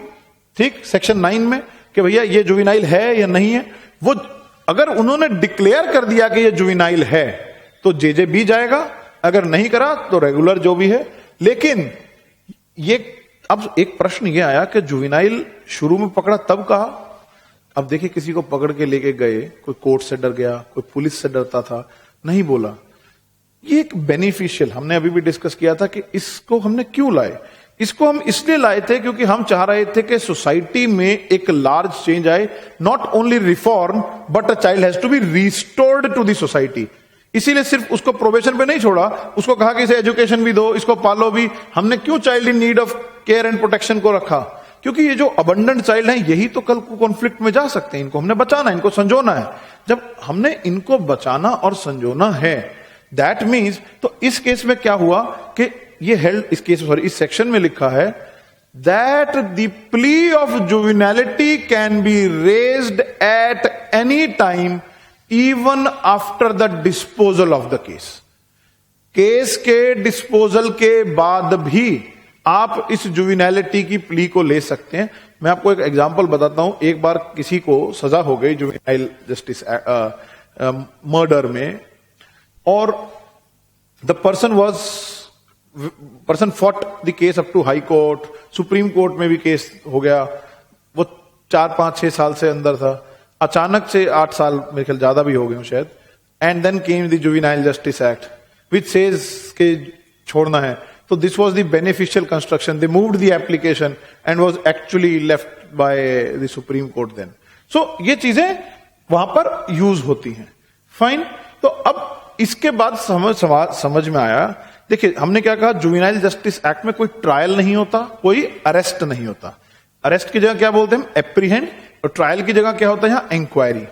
[SPEAKER 1] ठीक, सेक्शन 9 में, कि भैया ये जुवेनाइल है या नहीं है। वो अगर उन्होंने डिक्लेयर कर दिया कि ये जुवेनाइल है तो जेजेबी जाएगा, अगर नहीं करा तो रेगुलर जो भी है। लेकिन ये अब एक प्रश्न ये आया कि जुवेनाइल शुरू में पकड़ा तब कहा, अब देखिए किसी को पकड़ के लेके गए, कोई कोर्ट से डर गया, कोई पुलिस से डरता था, नहीं बोला। ये एक बेनिफिशियल, हमने अभी भी डिस्कस किया था कि इसको हमने क्यों लाए। इसको हम इसलिए लाए थे क्योंकि हम चाह रहे थे कि सोसाइटी में एक लार्ज चेंज आए, not only reform but a child has to be restored to the society. इसीलिए सिर्फ उसको प्रोबेशन पे नहीं छोड़ा, उसको कहा कि इसे एजुकेशन भी दो, इसको पालो भी। हमने क्यों child in need of care and protection को रखा? क्योंकि ये जो अबंडेंट चाइल्ड हैं यही तो कल को कॉन्फ्लिक्ट में जा सकते हैं, इनको हमने बचाना है, इनको संजोना है। जब हमने इनको बचाना और संजोना है, दैट मीन्स, तो इस केस में क्या हुआ कि ये हेल्ड, इस केस सॉरी इस सेक्शन में लिखा है that the plea of juvenility can be raised at any time even after the disposal of the case. Case के डिस्पोजल के बाद भी आप इस जुवेनालिटी की प्ली को ले सकते हैं। मैं आपको एक एग्जांपल बताता हूं। एक बार किसी को सजा हो गई जुवेनाइल जस्टिस मर्डर में, और the person fought the case up to high court, supreme court में भी केस हो गया, वो 4-5-6 साल से अंदर था, अचानक से 8 साल, मेरे ख्याल ज्यादा भी हो गए शायद, and then came the juvenile justice act which says के छोड़ना है, तो this was the beneficial construction, they moved the application and was actually left by the supreme court then. So ये चीजें वहां पर यूज होती हैं, फाइन। तो अब इसके बाद समझ में आया, देखिए हमने क्या कहा, जुवेनाइल जस्टिस एक्ट में कोई ट्रायल नहीं होता, कोई अरेस्ट नहीं होता। अरेस्ट की जगह क्या बोलते हैं, एप्रीहेंड, और ट्रायल की जगह क्या होता है, यहां इंक्वायरी।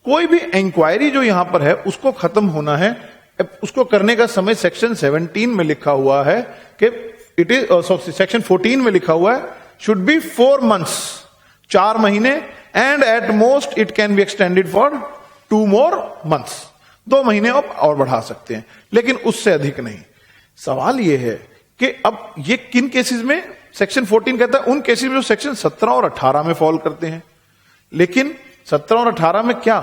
[SPEAKER 1] कोई भी इंक्वायरी जो यहां पर है उसको खत्म होना है, उसको करने का समय सेक्शन 17 में लिखा हुआ है कि इट इज, सेक्शन 14 में लिखा हुआ है, शुड बी 4 months, 4 महीने, and at most it can be extended for 2 more months, 2 महीने और बढ़ा सकते हैं, लेकिन उससे अधिक नहीं। सवाल यह है कि अब ये किन केसेस में सेक्शन 14 कहता है, उन केसेस में जो सेक्शन 17 और 18 में फॉल करते हैं। लेकिन 17 और 18 में क्या,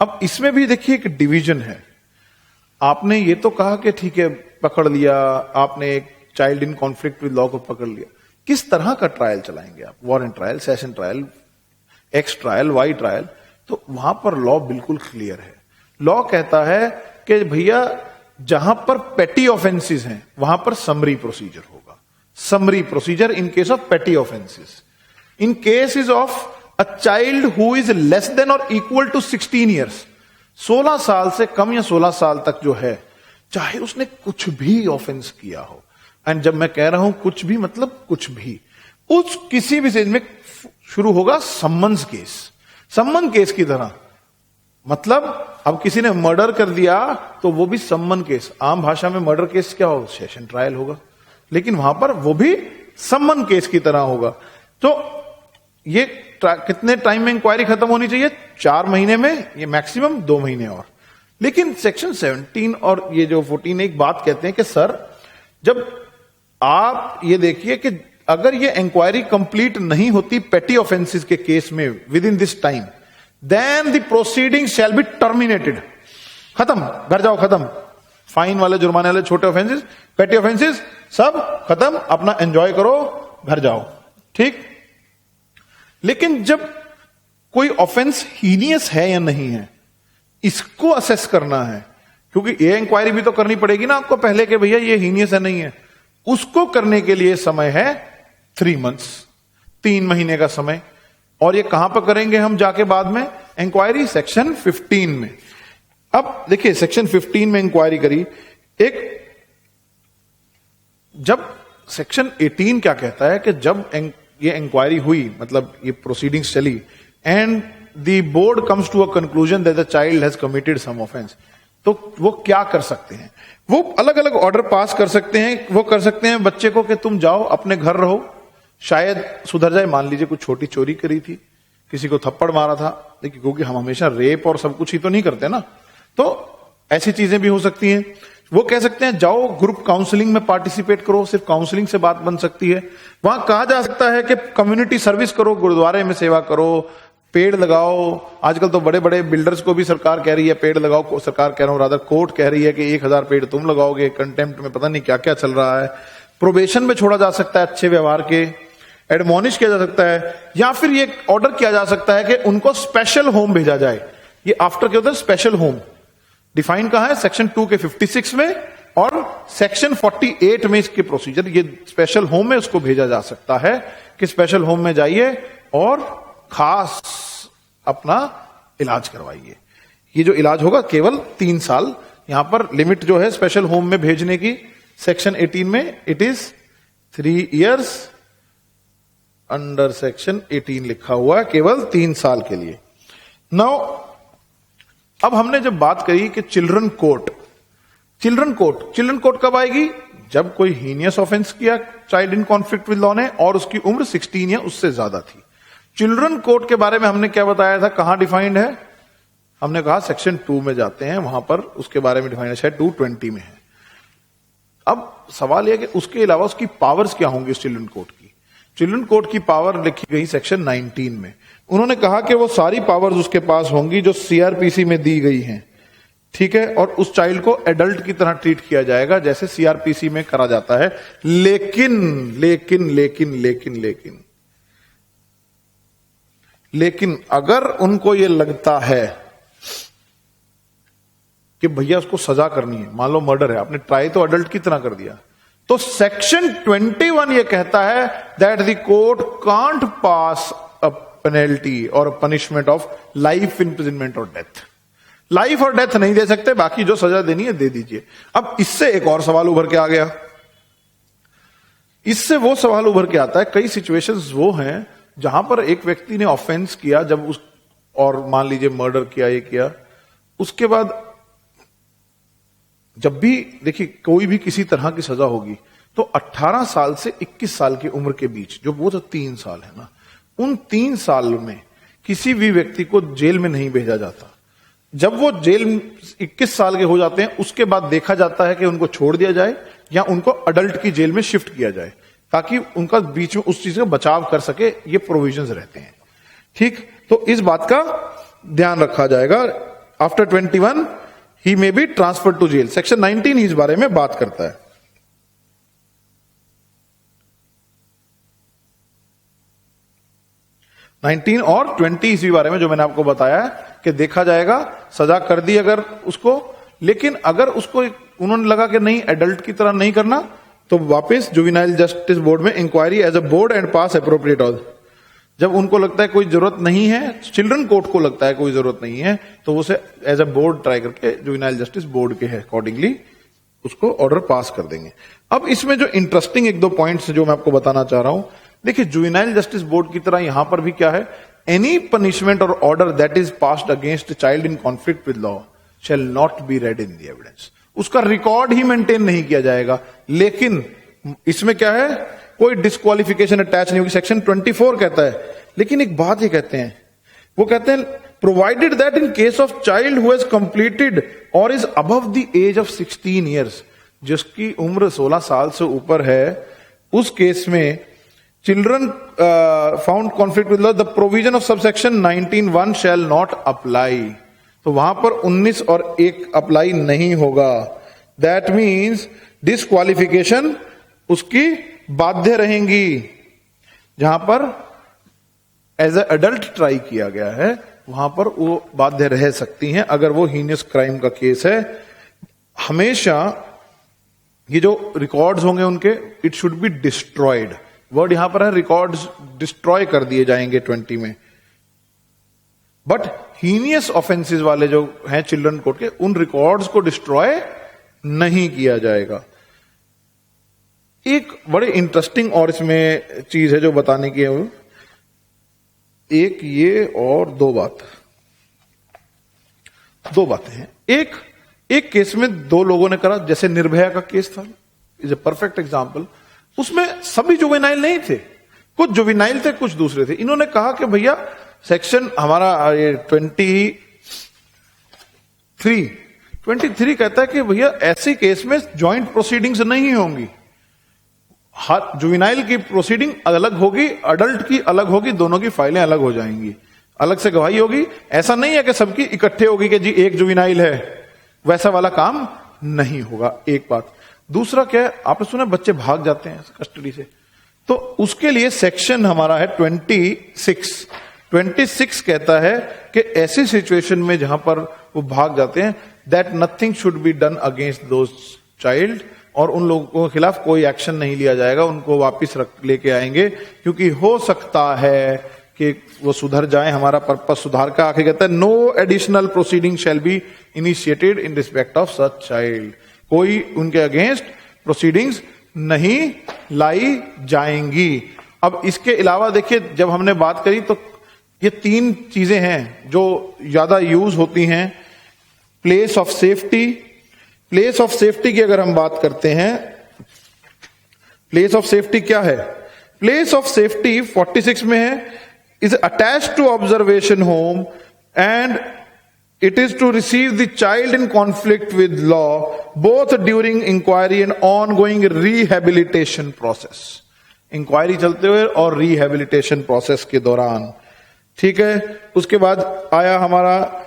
[SPEAKER 1] अब इसमें भी देखिए एक डिवीजन है। आपने ये तो कहा कि ठीक है पकड़ लिया आपने, एक child in conflict with law को पकड़ लिया, किस तरह का ट्रायल चलाएंगे आप, warrant trial, session trial, X trial, Y trial, तो वहां पर लॉ बिल्कुल क्लियर है। लॉ कहता है कि भैया जहां पर पेटी ऑफेंसेस हैं वहां पर समरी प्रोसीजर होगा, summary procedure in case of पेटी offences. In cases of a child who is less then और इक्वल टू 16 ईयर्स, 16 साल से कम या 16 साल तक जो है, चाहे उसने कुछ भी ऑफेंस किया हो, एंड जब मैं कह रहा हूं कुछ भी मतलब कुछ भी, उस किसी भी स्टेज में शुरू होगा सम्मन्स केस, सम्मन केस की तरह। मतलब अब किसी ने मर्डर कर दिया तो वो भी सम्मन केस, आम भाषा में मर्डर केस क्या हो, सेशन ट्रायल होगा, लेकिन वहां पर वो भी सम्मन केस की तरह होगा। तो ये कितने टाइम में इंक्वायरी खत्म होनी चाहिए, 4 महीने में, ये मैक्सिमम 2 महीने और। लेकिन सेक्शन 17 और ये जो 14 एक बात कहते हैं कि सर जब आप ये देखिए कि अगर ये इंक्वायरी कंप्लीट नहीं होती पेटी ऑफेंसेस के केस में within this time, then the proceeding shall be terminated, खत्म, घर जाओ खत्म, फाइन वाले, जुर्माने वाले, छोटे ऑफेंसेस, पेटी ऑफेंसेस सब खत्म, अपना एंजॉय करो, घर जाओ, ठीक। लेकिन जब कोई ऑफेंस हीनियस है या नहीं है, इसको असेस करना है, क्योंकि ये इंक्वायरी भी तो करनी पड़ेगी ना आपको पहले कि भैया ये हीनियस है नहीं है, उसको करने के लिए समय है 3 months, 3 महीने का समय। और ये कहां पर करेंगे हम जाके बाद में इंक्वायरी, सेक्शन 15 में। अब देखिए सेक्शन 15 में इंक्वायरी करी, एक जब सेक्शन 18 क्या कहता है कि जब ये इंक्वायरी हुई, मतलब ये प्रोसीडिंग्स चली, and the board comes to a conclusion that the child has committed some offence, तो वो क्या कर सकते हैं, वो अलग अलग ऑर्डर पास कर सकते हैं। वो कर सकते हैं बच्चे को कि तुम जाओ अपने घर रहो, शायद सुधर जाए, मान लीजिए कुछ छोटी चोरी करी थी, किसी को थप्पड़ मारा था, देखिए क्योंकि हम हमेशा रेप और सब कुछ ही तो नहीं करते ना, तो ऐसी चीजें भी हो सकती हैं। वो कह सकते हैं जाओ ग्रुप काउंसलिंग में पार्टिसिपेट करो, सिर्फ काउंसलिंग से बात बन सकती है। वहां कहा जा सकता है कि कम्युनिटी सर्विस करो, गुरुद्वारे में सेवा करो, पेड़ लगाओ। आजकल तो बड़े बड़े बिल्डर्स को भी सरकार कह रही है पेड़ लगाओ, सरकार कह रहा हूं रादर कोर्ट कह रही है कि 1000 पेड़ तुम लगाओगे, कंटेम्प्ट में पता नहीं क्या क्या चल रहा है। प्रोबेशन में छोड़ा जा सकता है अच्छे व्यवहार के, एडमोनिश किया जा सकता है, या फिर ये ऑर्डर किया जा सकता है कि उनको स्पेशल होम भेजा जाए। ये आफ्टर क्या होता है, स्पेशल होम डिफाइन कहां है, सेक्शन 2 के 56 में और सेक्शन 48 में इसके प्रोसीजर। ये स्पेशल होम में उसको भेजा जा सकता है कि स्पेशल होम में जाइए और खास अपना इलाज करवाइए। ये जो इलाज होगा केवल 3 साल, यहां पर लिमिट जो है स्पेशल होम में भेजने की सेक्शन 18 में it is 3 years, under section 18 लिखा हुआ है, केवल 3 साल के लिए। नाउ अब हमने जब बात करी कि चिल्ड्रन कोर्ट, चिल्ड्रन कोर्ट कब आएगी, जब कोई हीनियस ऑफेंस किया child in conflict with law ने और उसकी उम्र 16 या उससे ज्यादा थी। चिल्ड्रन कोर्ट के बारे में हमने क्या बताया था, कहां डिफाइंड है, हमने कहा सेक्शन 2 में जाते हैं, वहां पर उसके बारे में डिफाइंड है, शायद 220 में है। अब सवाल यह कि उसके अलावा उसकी पावर्स क्या होंगी चिल्ड्रन कोर्ट की। चिल्ड्रन कोर्ट की पावर लिखी गई सेक्शन 19 में। उन्होंने कहा कि वो सारी पावर्स उसके पास होंगी जो सीआरपीसी में दी गई हैं। ठीक है, और उस चाइल्ड को एडल्ट की तरह ट्रीट किया जाएगा जैसे सीआरपीसी में करा जाता है। लेकिन लेकिन लेकिन लेकिन लेकिन लेकिन अगर उनको यह लगता है कि भैया उसको सजा करनी है, मान लो मर्डर है, आपने ट्राई तो अडल्ट की तरह कर दिया, तो सेक्शन 21 ये कहता है that the court can't pass a penalty और पनिशमेंट ऑफ लाइफ इंप्रिजनमेंट और डेथ। लाइफ और डेथ नहीं दे सकते, बाकी जो सजा देनी है दे दीजिए। अब इससे एक और सवाल उभर के आ गया, इससे वो सवाल उभर के आता है, कई सिचुएशंस वो हैं जहां पर एक व्यक्ति ने ऑफेंस किया, जब उस और मान लीजिए मर्डर किया, ये किया, उसके बाद जब भी देखिए कोई भी किसी तरह की सजा होगी तो 18 साल से 21 साल की उम्र के बीच, जो वो तो 3 साल है ना, उन 3 साल में किसी भी व्यक्ति को जेल में नहीं भेजा जाता। जब वो जेल 21 साल के हो जाते हैं उसके बाद देखा जाता है कि उनको छोड़ दिया जाए या उनको अडल्ट की जेल में शिफ्ट किया जाए, ताकि उनका बीच में उस चीज का बचाव कर सके, ये प्रोविजंस रहते हैं। ठीक, तो इस बात का ध्यान रखा जाएगा। After 21 he may be transfer to jail. Section 19 इस बारे में बात करता है। नाइनटीन और 20 इसी बारे में जो मैंने आपको बताया कि देखा जाएगा, सजा कर दी अगर उसको, लेकिन अगर उसको उन्होंने लगा कि नहीं एडल्ट की तरह नहीं करना, तो वापस जुवेनाइल जस्टिस बोर्ड में inquiry as a board and pass appropriate order. जब उनको लगता है कोई जरूरत नहीं है, चिल्ड्रन कोर्ट को लगता है कोई जरूरत नहीं है, तो उसे एज अ बोर्ड ट्राई करके जुवेनाइल जस्टिस बोर्ड के है अकॉर्डिंगली उसको ऑर्डर पास कर देंगे। अब इसमें जो इंटरेस्टिंग 1-2 पॉइंट्स जो मैं आपको बताना चाह रहा हूं, देखिए जुवेनाइल जस्टिस बोर्ड की तरह यहां पर भी क्या है, एनी पनिशमेंट और order that is passed against child in conflict with law shall not be red in the evidence. उसका रिकॉर्ड ही मेंटेन नहीं किया जाएगा। लेकिन इसमें क्या है, कोई डिस्क्वालिफिकेशन अटैच नहीं होगी, सेक्शन 24 कहता है। लेकिन एक बात ये कहते हैं, वो कहते हैं provided that in case of child who has completed or is above the age of 16 years, जिसकी उम्र 16 साल से ऊपर है, उस केस में children found conflict with law the provision of subsection 19(1) shall not apply. तो वहां पर 19 और 1 अप्लाई नहीं होगा। दैट मीन्स डिस्क्वालिफिकेशन उसकी बाध्य रहेंगी। जहां पर एज ए अडल्ट ट्राई किया गया है वहां पर वो बाध्य रह सकती हैं अगर वो हीनियस क्राइम का केस है। हमेशा ये जो रिकॉर्ड्स होंगे उनके, it should be destroyed. Word यहां पर है, रिकॉर्ड्स डिस्ट्रॉय कर दिए जाएंगे 20 में। बट हीनियस ऑफेंसेस वाले जो हैं चिल्ड्रन कोर्ट के, उन रिकॉर्ड्स को डिस्ट्रॉय नहीं किया जाएगा। एक बड़े इंटरेस्टिंग और इसमें चीज है जो बताने की है, एक ये और दो बातें हैं। एक केस में 2 लोगों ने करा, जैसे निर्भया का केस था, इज ए परफेक्ट एग्जांपल। उसमें सभी जुवेनाइल नहीं थे, कुछ जुवेनाइल थे, कुछ दूसरे थे। इन्होंने कहा कि भैया सेक्शन हमारा ये 23 कहता है कि भैया ऐसे केस में ज्वाइंट प्रोसीडिंग्स नहीं होंगी। हर जुवेनाइल की प्रोसीडिंग अलग होगी, अडल्ट की अलग होगी, दोनों की फाइलें अलग हो जाएंगी, अलग से गवाही होगी। ऐसा नहीं है कि सबकी इकट्ठे होगी कि जी एक जुवेनाइल है, वैसा वाला काम नहीं होगा। एक बात। दूसरा क्या है, आपने सुना बच्चे भाग जाते हैं कस्टडी से, तो उसके लिए सेक्शन हमारा है 26 कहता है कि ऐसी सिचुएशन में जहां पर वो भाग जाते हैं, that nothing should be done against those child, और उन लोगों के खिलाफ कोई एक्शन नहीं लिया जाएगा, उनको वापिस लेके आएंगे, क्योंकि हो सकता है कि वो सुधर जाए। हमारा पर्पस सुधार का। आखिर कहता है no additional proceeding shall be initiated in respect of such child. कोई उनके अगेंस्ट प्रोसीडिंग्स नहीं लाई जाएंगी। अब इसके अलावा देखिए, जब हमने बात करी तो ये 3 चीजें हैं जो ज्यादा यूज होती हैं। Place of safety, place of safety की अगर हम बात करते हैं, प्लेस ऑफ सेफ्टी क्या है? प्लेस ऑफ सेफ्टी 46 में है, is attached to observation home and it is to receive the child in conflict with law both during inquiry and ongoing rehabilitation process. Inquiry चलते हुए और rehabilitation process के दौरान। ठीक है। उसके बाद आया हमारा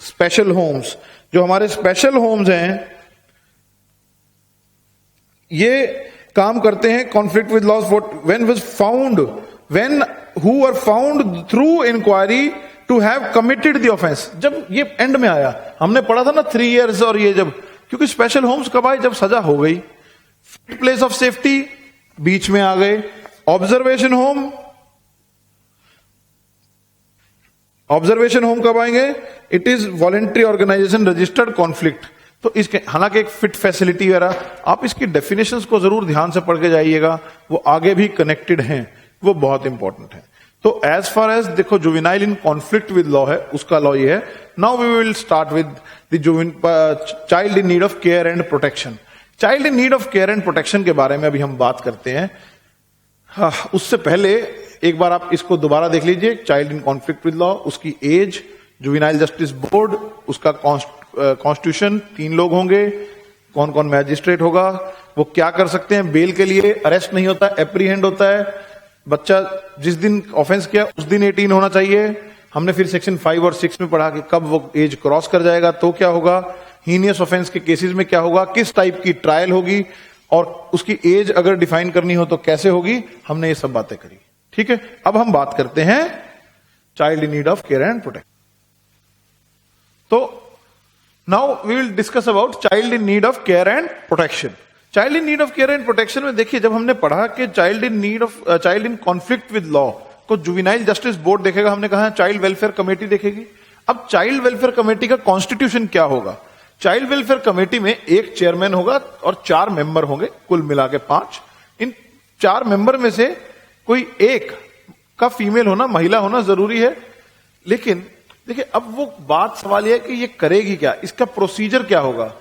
[SPEAKER 1] स्पेशल होम्स, जो हमारे स्पेशल होम्स हैं ये काम करते हैं conflict with laws when was found, when who are found through inquiry to have committed the offence. जब ये एंड में आया, हमने पढ़ा था ना 3 इयर्स, और ये जब, क्योंकि स्पेशल होम्स कब आए, जब सजा हो गई। प्लेस ऑफ सेफ्टी बीच में आ गए। ऑब्जर्वेशन होम, ऑब्जर्वेशन होम कब आएंगे, it is voluntary organisation registered conflict. तो इसके हालांकि एक फिट फैसिलिटी वगैरह, आप इसकी डेफिनेशंस को जरूर ध्यान से पढ़ के जाइएगा, वो आगे भी कनेक्टेड हैं, वो बहुत इंपॉर्टेंट है। तो एज फार एज देखो juvenile in conflict with law है, उसका लॉ ये है। Now we will start with the child in need of care and protection. Child in need of care and protection के बारे में अभी हम बात करते हैं। हाँ, उससे पहले एक बार आप इसको दोबारा देख लीजिए। Child in conflict with law, उसकी एज, जुवेनाइल जस्टिस बोर्ड, उसका कॉन्स्टिट्यूशन, 3 लोग होंगे, कौन कौन मैजिस्ट्रेट होगा, वो क्या कर सकते हैं बेल के लिए, अरेस्ट नहीं होता, एप्रीहेंड होता है, बच्चा जिस दिन ऑफेंस किया उस दिन 18 होना चाहिए। हमने फिर सेक्शन 5 और 6 में पढ़ा कि कब वो एज क्रॉस कर जाएगा तो क्या होगा, हीनियस ऑफेंस के केसेस में क्या होगा, किस टाइप की ट्रायल होगी, और उसकी एज अगर डिफाइन करनी हो तो कैसे होगी। हमने ये सब बातें करी, ठीक है। अब हम बात करते हैं child in need of care and protection. तो now we will discuss about child in need of care and protection. Child in need of care and protection में देखिए, जब हमने पढ़ा कि child in conflict with law को juvenile justice board देखेगा, हमने कहा चाइल्ड वेलफेयर कमेटी देखेगी। अब चाइल्ड वेलफेयर कमेटी का कॉन्स्टिट्यूशन क्या होगा, चाइल्ड वेलफेयर कमेटी में एक चेयरमैन होगा और 4 मेंबर होंगे, कुल मिला के 5। इन 4 मेंबर में से कोई एक का फीमेल होना, महिला होना जरूरी है। लेकिन देखिए, अब वो बात सवाल यह है कि ये करेगी क्या, इसका प्रोसीजर क्या होगा,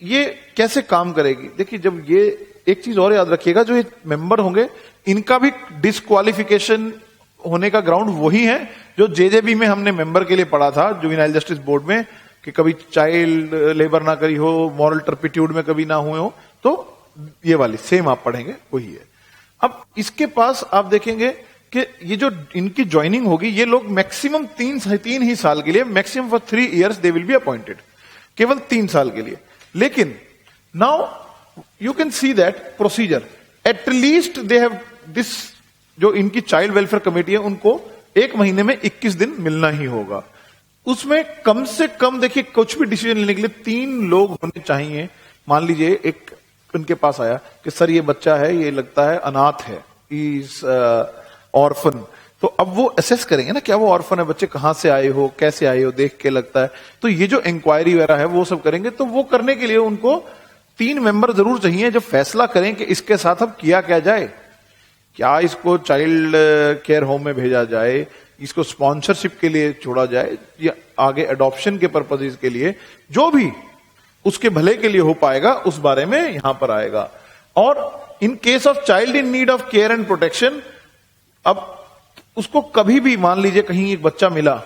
[SPEAKER 1] ये कैसे काम करेगी। देखिए, जब ये एक चीज और याद रखिएगा, जो ये मेंबर होंगे इनका भी डिस्क्वालिफिकेशन होने का ग्राउंड वही है जो जेजेबी में हमने मेंबर के लिए पढ़ा था, जुवेनाइल जस्टिस बोर्ड में, कि कभी चाइल्ड लेबर ना करी हो, मॉरल टर्पिट्यूड में कभी ना हुए हो, तो ये वाली सेम आप पढ़ेंगे वही है। अब इसके पास आप देखेंगे कि ये जो इनकी ज्वाइनिंग होगी, ये लोग मैक्सिमम 3 ही साल के लिए, maximum for 3 years they will be appointed, केवल 3 साल के लिए। लेकिन now you can see that procedure, at least they have this, जो इनकी चाइल्ड वेलफेयर कमेटी है उनको 1 महीने में 21 दिन मिलना ही होगा। उसमें कम से कम देखिए, कुछ भी डिसीजन लेने के लिए 3 लोग होने चाहिए। मान लीजिए एक उनके पास आया कि सर ये बच्चा है, ये लगता है अनाथ है, इज ऑर्फन, तो अब वो असेस करेंगे ना, क्या वो ऑर्फन है, बच्चे कहां से आए हो, कैसे आए हो, देख के लगता है। तो ये जो इंक्वायरी वगैरह है वो सब करेंगे। तो वो करने के लिए उनको 3 मेंबर जरूर चाहिए जो फैसला करें कि इसके साथ अब किया क्या जाए, क्या इसको चाइल्ड केयर होम में भेजा जाए, इसको स्पॉन्सरशिप के लिए छोड़ा जाए, या आगे अडॉप्शन के पर्पसेस के लिए, जो भी उसके भले के लिए हो पाएगा उस बारे में यहां पर आएगा। और इन case of child in need of care and protection, अब उसको कभी भी, मान लीजिए कहीं एक बच्चा मिला,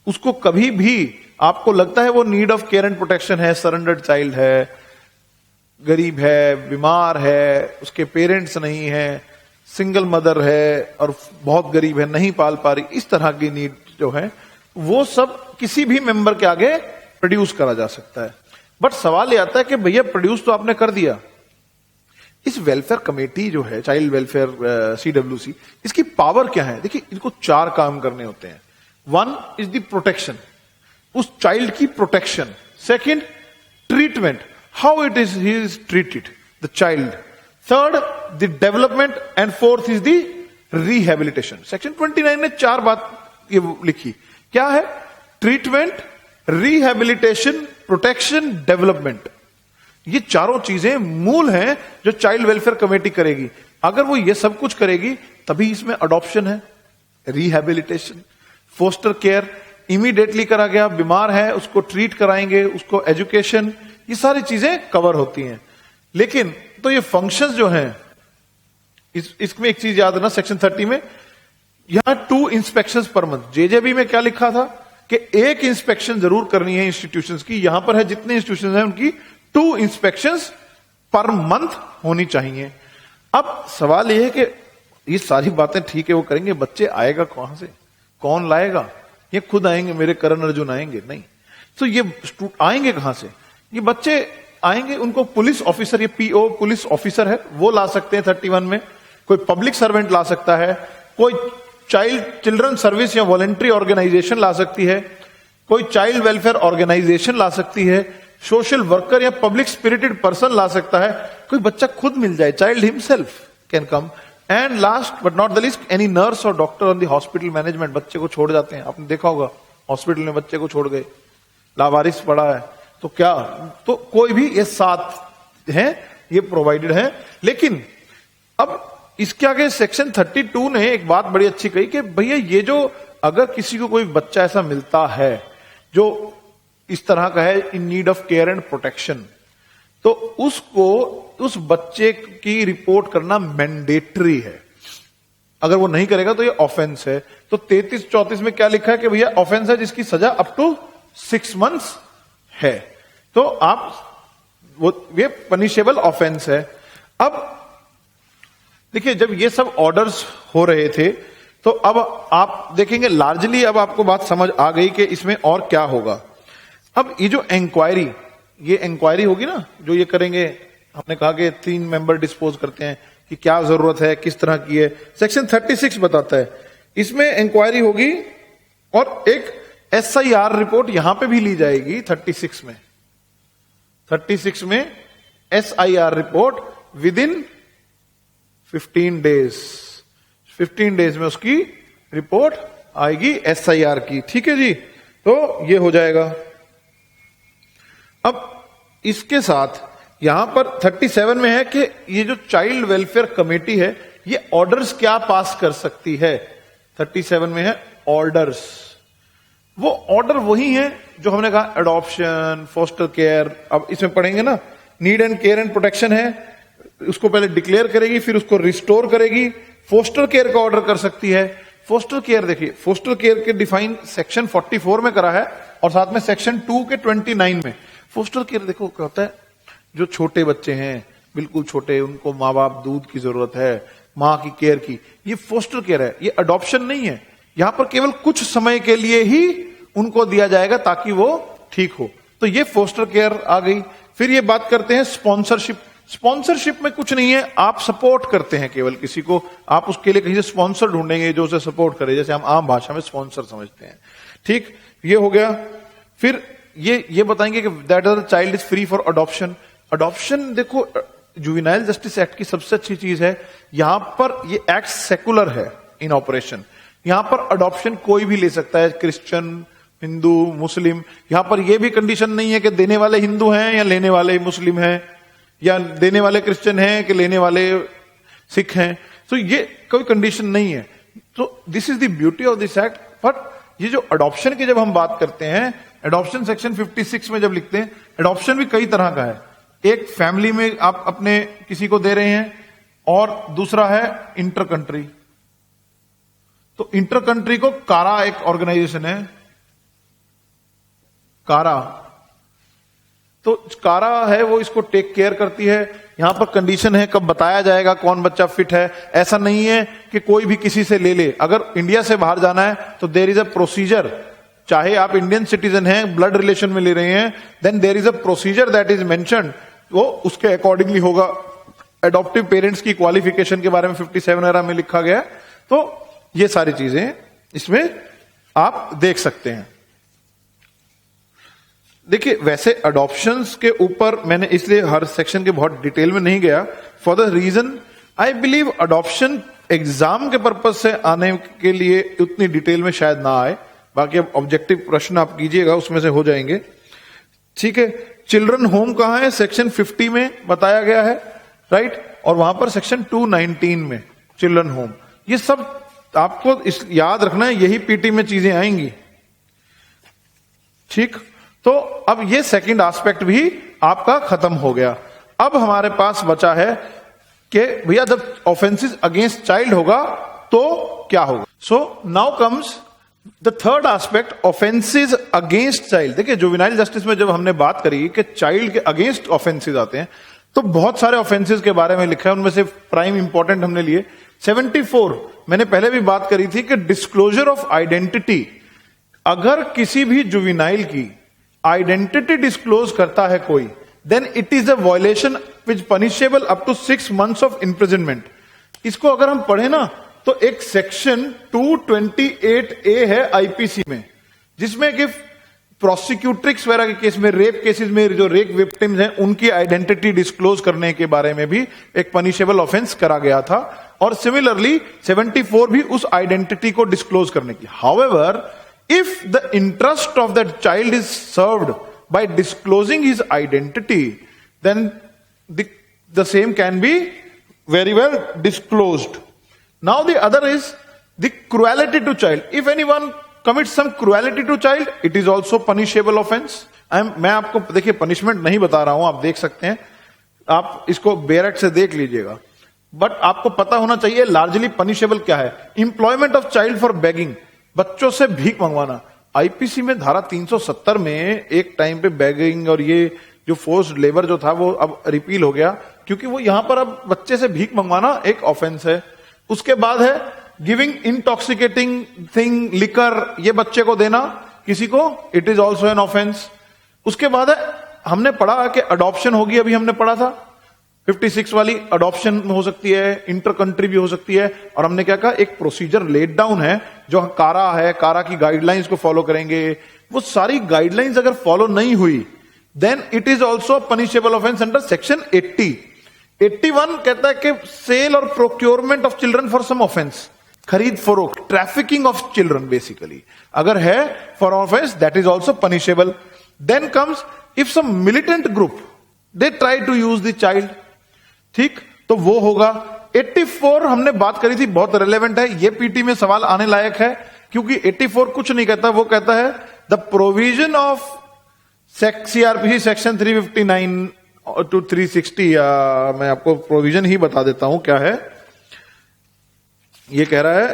[SPEAKER 1] उसको कभी भी आपको लगता है वो need of care and protection है, सरेंडर्ड चाइल्ड है, गरीब है, बीमार है, उसके पेरेंट्स नहीं है, सिंगल मदर है और बहुत गरीब है, नहीं पाल पा रही, इस तरह की नीड जो है वो सब किसी भी मेंबर के आगे प्रोड्यूस करा जा सकता है। बट सवाल ये आता है कि भैया प्रोड्यूस तो आपने कर दिया, इस वेलफेयर कमेटी जो है चाइल्ड वेलफेयर सीडब्ल्यूसी, इसकी पावर क्या है। देखिए, इनको 4 काम करने होते हैं। 1 इज द प्रोटेक्शन, उस चाइल्ड की protection. 2nd, treatment, how it is he is treated the child. 3rd, the development, and 4th is the rehabilitation. Section 29 ने 4 बात ये लिखी, क्या है, ट्रीटमेंट, रिहेबिलिटेशन, प्रोटेक्शन, डेवलपमेंट। ये चारों चीजें मूल हैं जो चाइल्ड वेलफेयर कमेटी करेगी। अगर वो ये सब कुछ करेगी तभी इसमें अडॉप्शन है, रिहेबिलिटेशन, फोस्टर केयर इमीडिएटली करा गया, बीमार है उसको ट्रीट कराएंगे, उसको एजुकेशन, ये सारी चीजें कवर होती हैं। लेकिन तो ये फंक्शंस जो हैं, इसमें एक चीज याद है ना, सेक्शन 30 में यहां 2 इंस्पेक्शंस पर मंथ। जेजेबी में क्या लिखा था कि 1 इंस्पेक्शन जरूर करनी है इंस्टीट्यूशंस की, यहां पर है जितने इंस्टीट्यूशंस हैं उनकी 2 इंस्पेक्शंस पर मंथ होनी चाहिए। अब सवाल यह है कि ये सारी बातें ठीक है, वो करेंगे, बच्चे आएगा कहां से, कौन लाएगा, ये खुद आएंगे, मेरे करण अर्जुन आएंगे? नहीं। तो ये आएंगे कहां से? ये बच्चे आएंगे, उनको पुलिस ऑफिसर, ये पीओ पुलिस ऑफिसर है वो ला सकते हैं 31 में, कोई पब्लिक सर्वेंट ला सकता है, कोई चिल्ड्रन सर्विस या वॉलेंट्री ऑर्गेनाइजेशन ला सकती है, कोई चाइल्ड वेलफेयर ऑर्गेनाइजेशन ला सकती है, सोशल वर्कर या पब्लिक स्पिरिटेड पर्सन ला सकता है, कोई बच्चा खुद मिल जाए, child himself can come, and last but not the least any nurse और doctor on the hospital management. बच्चे को छोड़ जाते हैं, आपने देखा होगा हॉस्पिटल में बच्चे को छोड़ गए, लावारिस पड़ा है, तो क्या, तो कोई भी ये साथ है, ये प्रोवाइडेड है। लेकिन अब इसके आगे सेक्शन 32 ने एक बात बड़ी अच्छी कही कि भैया ये जो अगर किसी को कोई बच्चा ऐसा मिलता है जो इस तरह का है इन need of care and protection, तो उसको उस बच्चे की रिपोर्ट करना मैंडेटरी है। अगर वो नहीं करेगा तो ये ऑफेंस है। तो 33-34 में क्या लिखा है कि भैया ऑफेंस है जिसकी सजा अप टू 6 months है, तो आप वो ये पनिशेबल ऑफेंस है। अब देखिए जब ये सब ऑर्डर्स हो रहे थे तो अब आप देखेंगे लार्जली अब आपको बात समझ आ गई कि इसमें और क्या होगा। अब ये जो इंक्वायरी होगी ना, जो ये करेंगे, हमने कहा कि 3 मेंबर डिस्पोज करते हैं कि क्या जरूरत है, किस तरह की है, सेक्शन 36 बताता है। इसमें इंक्वायरी होगी और एक SIR रिपोर्ट यहां पे भी ली जाएगी 36 में SIR report with in 15 days में उसकी रिपोर्ट आएगी SIR की। ठीक है जी, तो ये हो जाएगा। अब इसके साथ यहां पर 37 में है कि ये जो चाइल्ड वेलफेयर कमेटी है ये ऑर्डर्स क्या पास कर सकती है। 37 में है ऑर्डर्स, वो ऑर्डर वही है जो हमने कहा एडॉप्शन, फोस्टर केयर। अब इसमें पढ़ेंगे ना, need and care and protection है, उसको पहले डिक्लेयर करेगी, फिर उसको रिस्टोर करेगी। फोस्टर केयर का ऑर्डर कर सकती है। फोस्टर केयर देखिए, फोस्टर केयर के डिफाइन सेक्शन 44 में करा है और साथ में सेक्शन 2 के 29 में। फोस्टर केयर देखो क्या होता है, जो छोटे बच्चे हैं बिल्कुल छोटे, उनको माँ बाप दूध की जरूरत है, माँ की केयर की, ये फोस्टर केयर है, ये अडॉप्शन नहीं है। यहां पर केवल कुछ समय के लिए ही उनको दिया जाएगा ताकि वो ठीक हो, तो ये फोस्टर केयर आ गई। फिर ये बात करते हैं स्पॉन्सरशिप। स्पॉन्सरशिप में कुछ नहीं है, आप सपोर्ट करते हैं केवल किसी को, आप उसके लिए कहीं से स्पॉन्सर ढूंढेंगे जो उसे सपोर्ट करे, जैसे हम आम भाषा में स्पॉन्सर समझते हैं। ठीक, ये हो गया। फिर ये बताएंगे कि that the child is free for adoption. Adoption देखो जुवेनाइल जस्टिस एक्ट की सबसे अच्छी चीज है, यहां पर ये एक्ट सेकुलर है इन ऑपरेशन। यहां पर अडॉप्शन कोई भी ले सकता है, क्रिश्चियन, हिंदू, मुस्लिम। यहां पर यह भी कंडीशन नहीं है कि देने वाले हिंदू हैं या लेने वाले मुस्लिम हैं, या देने वाले क्रिश्चियन हैं कि लेने वाले सिख हैं, तो ये कोई कंडीशन नहीं है। तो this is the beauty of this act. But ये जो अडॉप्शन की जब हम बात करते हैं, अडॉप्शन सेक्शन 56 में जब लिखते हैं, अडॉप्शन भी कई तरह का है। एक फैमिली में आप अपने किसी को दे रहे हैं, और दूसरा है इंटर कंट्री। तो इंटर कंट्री को कारा एक ऑर्गेनाइजेशन है, कारा, तो कारा है वो इसको टेक केयर करती है। यहां पर कंडीशन है कब बताया जाएगा कौन बच्चा फिट है। ऐसा नहीं है कि कोई भी किसी से ले ले। अगर इंडिया से बाहर जाना है तो देयर इज अ प्रोसीजर, चाहे आप इंडियन सिटीजन हैं, ब्लड रिलेशन में ले रहे हैं, then there is a procedure that is mentioned, वो उसके अकॉर्डिंगली होगा। एडॉप्टिव पेरेंट्स की क्वालिफिकेशन के बारे में 57 वगैरह में लिखा गया। तो ये सारी चीजें इसमें आप देख सकते हैं। देखिए वैसे अडॉप्शंस के ऊपर मैंने इसलिए हर सेक्शन के बहुत डिटेल में नहीं गया, for the reason I believe adoption exam के पर्पज से आने के लिए उतनी डिटेल में शायद ना आए। बाकी अब ऑब्जेक्टिव प्रश्न आप कीजिएगा, उसमें से हो जाएंगे। ठीक है, चिल्ड्रन होम कहां है, सेक्शन 50 में बताया गया है, राइट, और वहां पर सेक्शन 219 में चिल्ड्रन होम। ये सब आपको याद रखना है, यही पीटी में चीजें आएंगी। ठीक, तो अब ये सेकंड एस्पेक्ट भी आपका खत्म हो गया। अब हमारे पास बचा है कि भैया जब ऑफेंसेस अगेंस्ट चाइल्ड होगा तो क्या होगा। So now comes the third aspect, offences against child. देखिए जुवेनाइल जस्टिस में जब हमने बात करी कि चाइल्ड के अगेंस्ट ऑफेंसेस आते हैं, तो बहुत सारे ऑफेंसेस के बारे में लिखा है, उनमें से प्राइम इंपॉर्टेंट हमने लिए 74। मैंने पहले भी बात करी थी कि डिस्क्लोजर ऑफ आइडेंटिटी। अगर किसी भी जुवेनाइल की आइडेंटिटी डिस्क्लोज करता है कोई, then it is a violation which punishable up to 6 months of imprisonment. इसको अगर हम पढ़े ना तो एक सेक्शन 228A है आईपीसी में, जिसमें कि प्रोसिक्यूट्रिक्स वगैरह के केस में, रेप केसेस में जो रेप विक्टिम्स हैं उनकी आइडेंटिटी डिस्क्लोज करने के बारे में भी एक पनिशेबल ऑफेंस करा गया था, और सिमिलरली 74 भी उस आइडेंटिटी को डिस्क्लोज करने की। However, if the interest of that child is served by disclosing his identity, then the same can be very well disclosed. Now the other is the cruelty to child. If anyone commits some cruelty to child, it is also punishable offense. मैं आपको देखिए punishment नहीं बता रहा हूं, आप देख सकते हैं, आप इसको बेरेट से देख लीजिएगा, बट आपको पता होना चाहिए लार्जली पनिशेबल क्या है। Employment of child for begging, बच्चों से भीख मंगवाना। आईपीसी में धारा 370 में एक टाइम पे बेगिंग और ये जो फोर्स्ड लेबर जो था वो अब रिपील हो गया, क्योंकि वो यहां पर अब बच्चे से भीख मंगवाना एक ऑफेंस है। उसके बाद है गिविंग इंटॉक्सिकेटिंग थिंग, लिकर, ये बच्चे को देना किसी को, it is also an offence. उसके बाद है, हमने पढ़ा कि अडॉप्शन होगी, अभी हमने पढ़ा था 56 वाली, अडॉप्शन हो सकती है, इंटर कंट्री भी हो सकती है, और हमने क्या कहा, एक प्रोसीजर लेट डाउन है जो कारा है, कारा की गाइडलाइंस को फॉलो करेंगे। वो सारी गाइडलाइंस अगर फॉलो नहीं हुई, then it is also punishable offence under section 80। 81 कहता है कि सेल और procurement of children for some offence, खरीद फरोख्त, ट्रैफिकिंग ऑफ चिल्ड्रन बेसिकली अगर है for offence, that is also punishable. Then comes if some militant group they try to use the child, ठीक, तो वो होगा। 84 हमने बात करी थी, बहुत रेलेवेंट है, ये पीटी में सवाल आने लायक है, क्योंकि 84 कुछ नहीं कहता, वो कहता है the provision of CrPC section 359 to 360, या मैं आपको प्रोविजन ही बता देता हूं क्या है। ये कह रहा है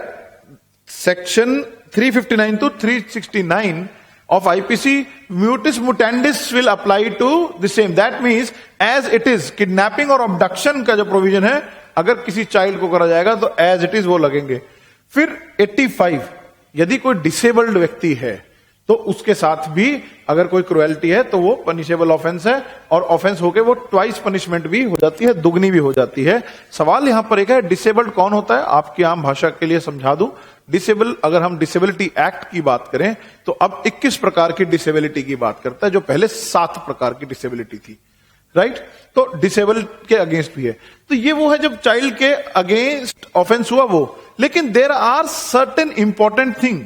[SPEAKER 1] section 359 to 369 of IPC, mutis mutandis will apply to the same. That means as it is, kidnapping और abduction का जो प्रोविजन है, अगर किसी चाइल्ड को करा जाएगा तो as it is वो लगेंगे। फिर 85, यदि कोई डिसेबल्ड व्यक्ति है तो उसके साथ भी अगर कोई क्रुएल्टी है तो वो पनिशेबल ऑफेंस है, और ऑफेंस होके वो ट्वाइस पनिशमेंट भी हो जाती है, दुगनी भी हो जाती है। सवाल यहां पर एक है, डिसेबल्ड कौन होता है, आपकी आम भाषा के लिए समझा दूं। डिसेबल, अगर हम डिसेबिलिटी एक्ट की बात करें तो अब 21 प्रकार की डिसेबिलिटी की बात करता है, जो पहले 7 प्रकार की डिसेबिलिटी थी, राइट। तो डिसेबल के अगेंस्ट भी है, तो ये वो है जब चाइल्ड के अगेंस्ट ऑफेंस हुआ वो। लेकिन there are certain important thing.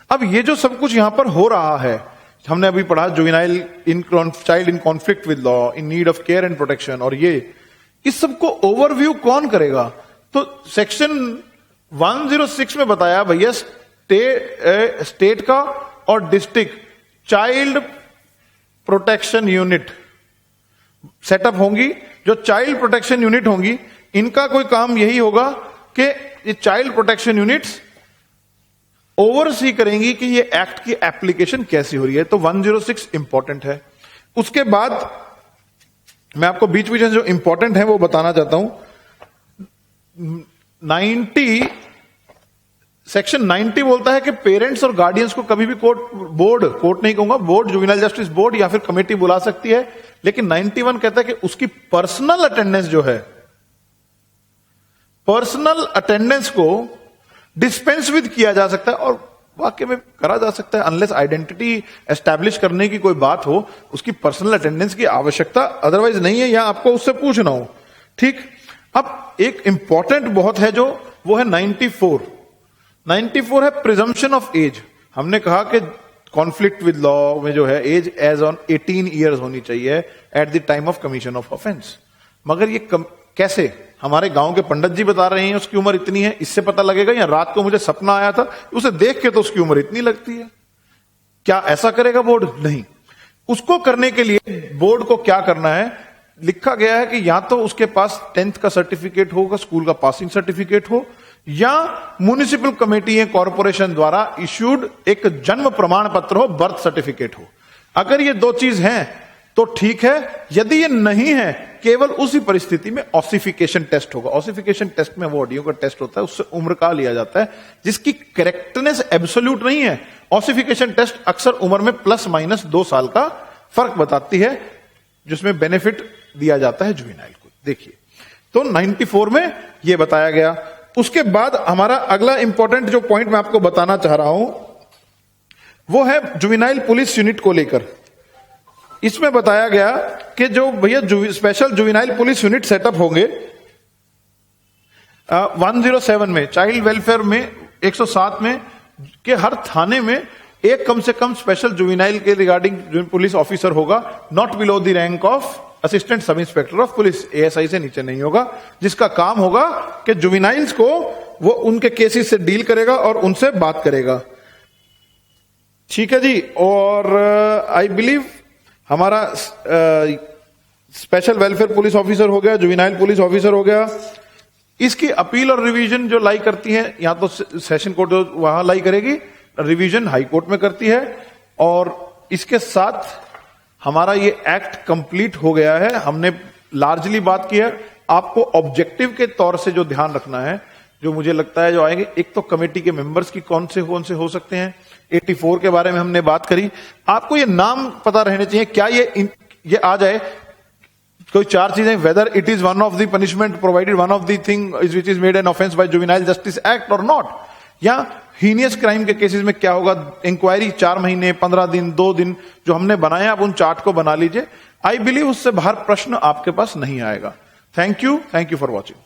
[SPEAKER 1] अब ये जो सब कुछ यहां पर हो रहा है, हमने अभी पढ़ा juvenile in child in conflict with law, in need of care and protection, और ये इस सबको ओवरव्यू कौन करेगा, तो सेक्शन 106 में बताया भैया स्टेट का और district child protection unit setup होंगी। जो चाइल्ड प्रोटेक्शन यूनिट होंगी, इनका कोई काम यही होगा कि ये चाइल्ड प्रोटेक्शन यूनिट्स ओवरसी करेंगी कि ये एक्ट की एप्लीकेशन कैसी हो रही है। तो 106 इंपॉर्टेंट है। उसके बाद मैं आपको बीच बीच में जो इंपॉर्टेंट है वो बताना चाहता हूं। 90 सेक्शन 90 बोलता है कि पेरेंट्स और गार्डियंस को कभी भी कोर्ट नहीं कहूंगा, बोर्ड, जुवेनाइल जस्टिस बोर्ड या फिर कमेटी बुला सकती है। लेकिन 91 कहता है कि उसकी पर्सनल अटेंडेंस जो है, पर्सनल अटेंडेंस को डिस्पेंस विद किया जा सकता है, और वाकई में करा जा सकता है, अनलेस आइडेंटिटी एस्टैब्लिश करने की कोई बात हो, उसकी पर्सनल अटेंडेंस की आवश्यकता अदरवाइज नहीं है, या आपको उससे पूछना हो, ठीक। अब एक इंपॉर्टेंट बहुत है जो वो है 94 है प्रिजम्पशन ऑफ एज। हमने कहा कि कॉन्फ्लिक्ट विद लॉ में जो है एज एज ऑन 18 ईयर्स होनी चाहिए eight the time of commission of offence. मगर ये कैसे, हमारे गांव के पंडित जी बता रहे हैं उसकी उम्र इतनी है, इससे पता लगेगा, या रात को मुझे सपना आया था उसे देख के तो उसकी उम्र इतनी लगती है, क्या ऐसा करेगा बोर्ड? नहीं। उसको करने के लिए बोर्ड को क्या करना है, लिखा गया है कि या तो उसके पास 10th का सर्टिफिकेट होगा, स्कूल का पासिंग सर्टिफिकेट हो, या म्युनिसिपल कमेटी या कॉर्पोरेशन द्वारा इश्यूड एक जन्म प्रमाण पत्र हो, बर्थ सर्टिफिकेट हो। अगर ये दो चीज हैं तो ठीक है, यदि ये नहीं है केवल उसी परिस्थिति में ऑसिफिकेशन टेस्ट होगा। ऑसिफिकेशन टेस्ट में वो ऑडियो का टेस्ट होता है, उससे उम्र का लिया जाता है, जिसकी करेक्टनेस एब्सोल्यूट नहीं है। ऑसिफिकेशन टेस्ट अक्सर उम्र में प्लस माइनस 2 साल का फर्क बताती है जिसमें बेनिफिट दिया जाता है जुवेनाइल को। देखिए, तो 94 में यह बताया गया। उसके बाद हमारा अगला इंपॉर्टेंट जो पॉइंट मैं आपको बताना चाह रहा हूं वो है जुवेनाइल पुलिस यूनिट को लेकर। इसमें बताया गया कि जो भैया special juvenile police unit setup होंगे 107 में, चाइल्ड वेलफेयर में 107 में कि हर थाने में एक कम से कम स्पेशल जुवेनाइल के रिगार्डिंग पुलिस ऑफिसर होगा, not below the rank of assistant sub inspector of police, ASI से नीचे नहीं होगा, जिसका काम होगा कि जुवेनाइल्स को वो उनके केसेस से डील करेगा और उनसे बात करेगा। ठीक है जी। और आई बिलीव हमारा स्पेशल वेलफेयर पुलिस ऑफिसर हो गया, जुवेनाइल पुलिस ऑफिसर हो गया। इसकी अपील और रिवीजन जो लाई करती है, या तो सेशन कोर्ट वहां लाई करेगी, रिवीजन हाई कोर्ट में करती है। और इसके साथ हमारा ये एक्ट कंप्लीट हो गया है। हमने लार्जली बात की है। आपको ऑब्जेक्टिव के तौर से जो ध्यान रखना है, जो मुझे लगता है जो आएंगे, एक तो कमेटी के मेंबर्स की कौन से हो सकते हैं, 84 के बारे में हमने बात करी। आपको ये नाम पता रहने चाहिए, क्या ये आ जाए कोई 4 चीजें, whether it is one of the punishment provided, one of the thing which is made an offence by juvenile justice act और नॉट, या हीनियस क्राइम के केसेस में क्या होगा, इंक्वायरी 4 महीने, 15 दिन, 2 दिन जो हमने बनाया, आप उन चार्ट को बना लीजिए। आई बिलीव उससे बाहर प्रश्न आपके पास नहीं आएगा। Thank you for watching.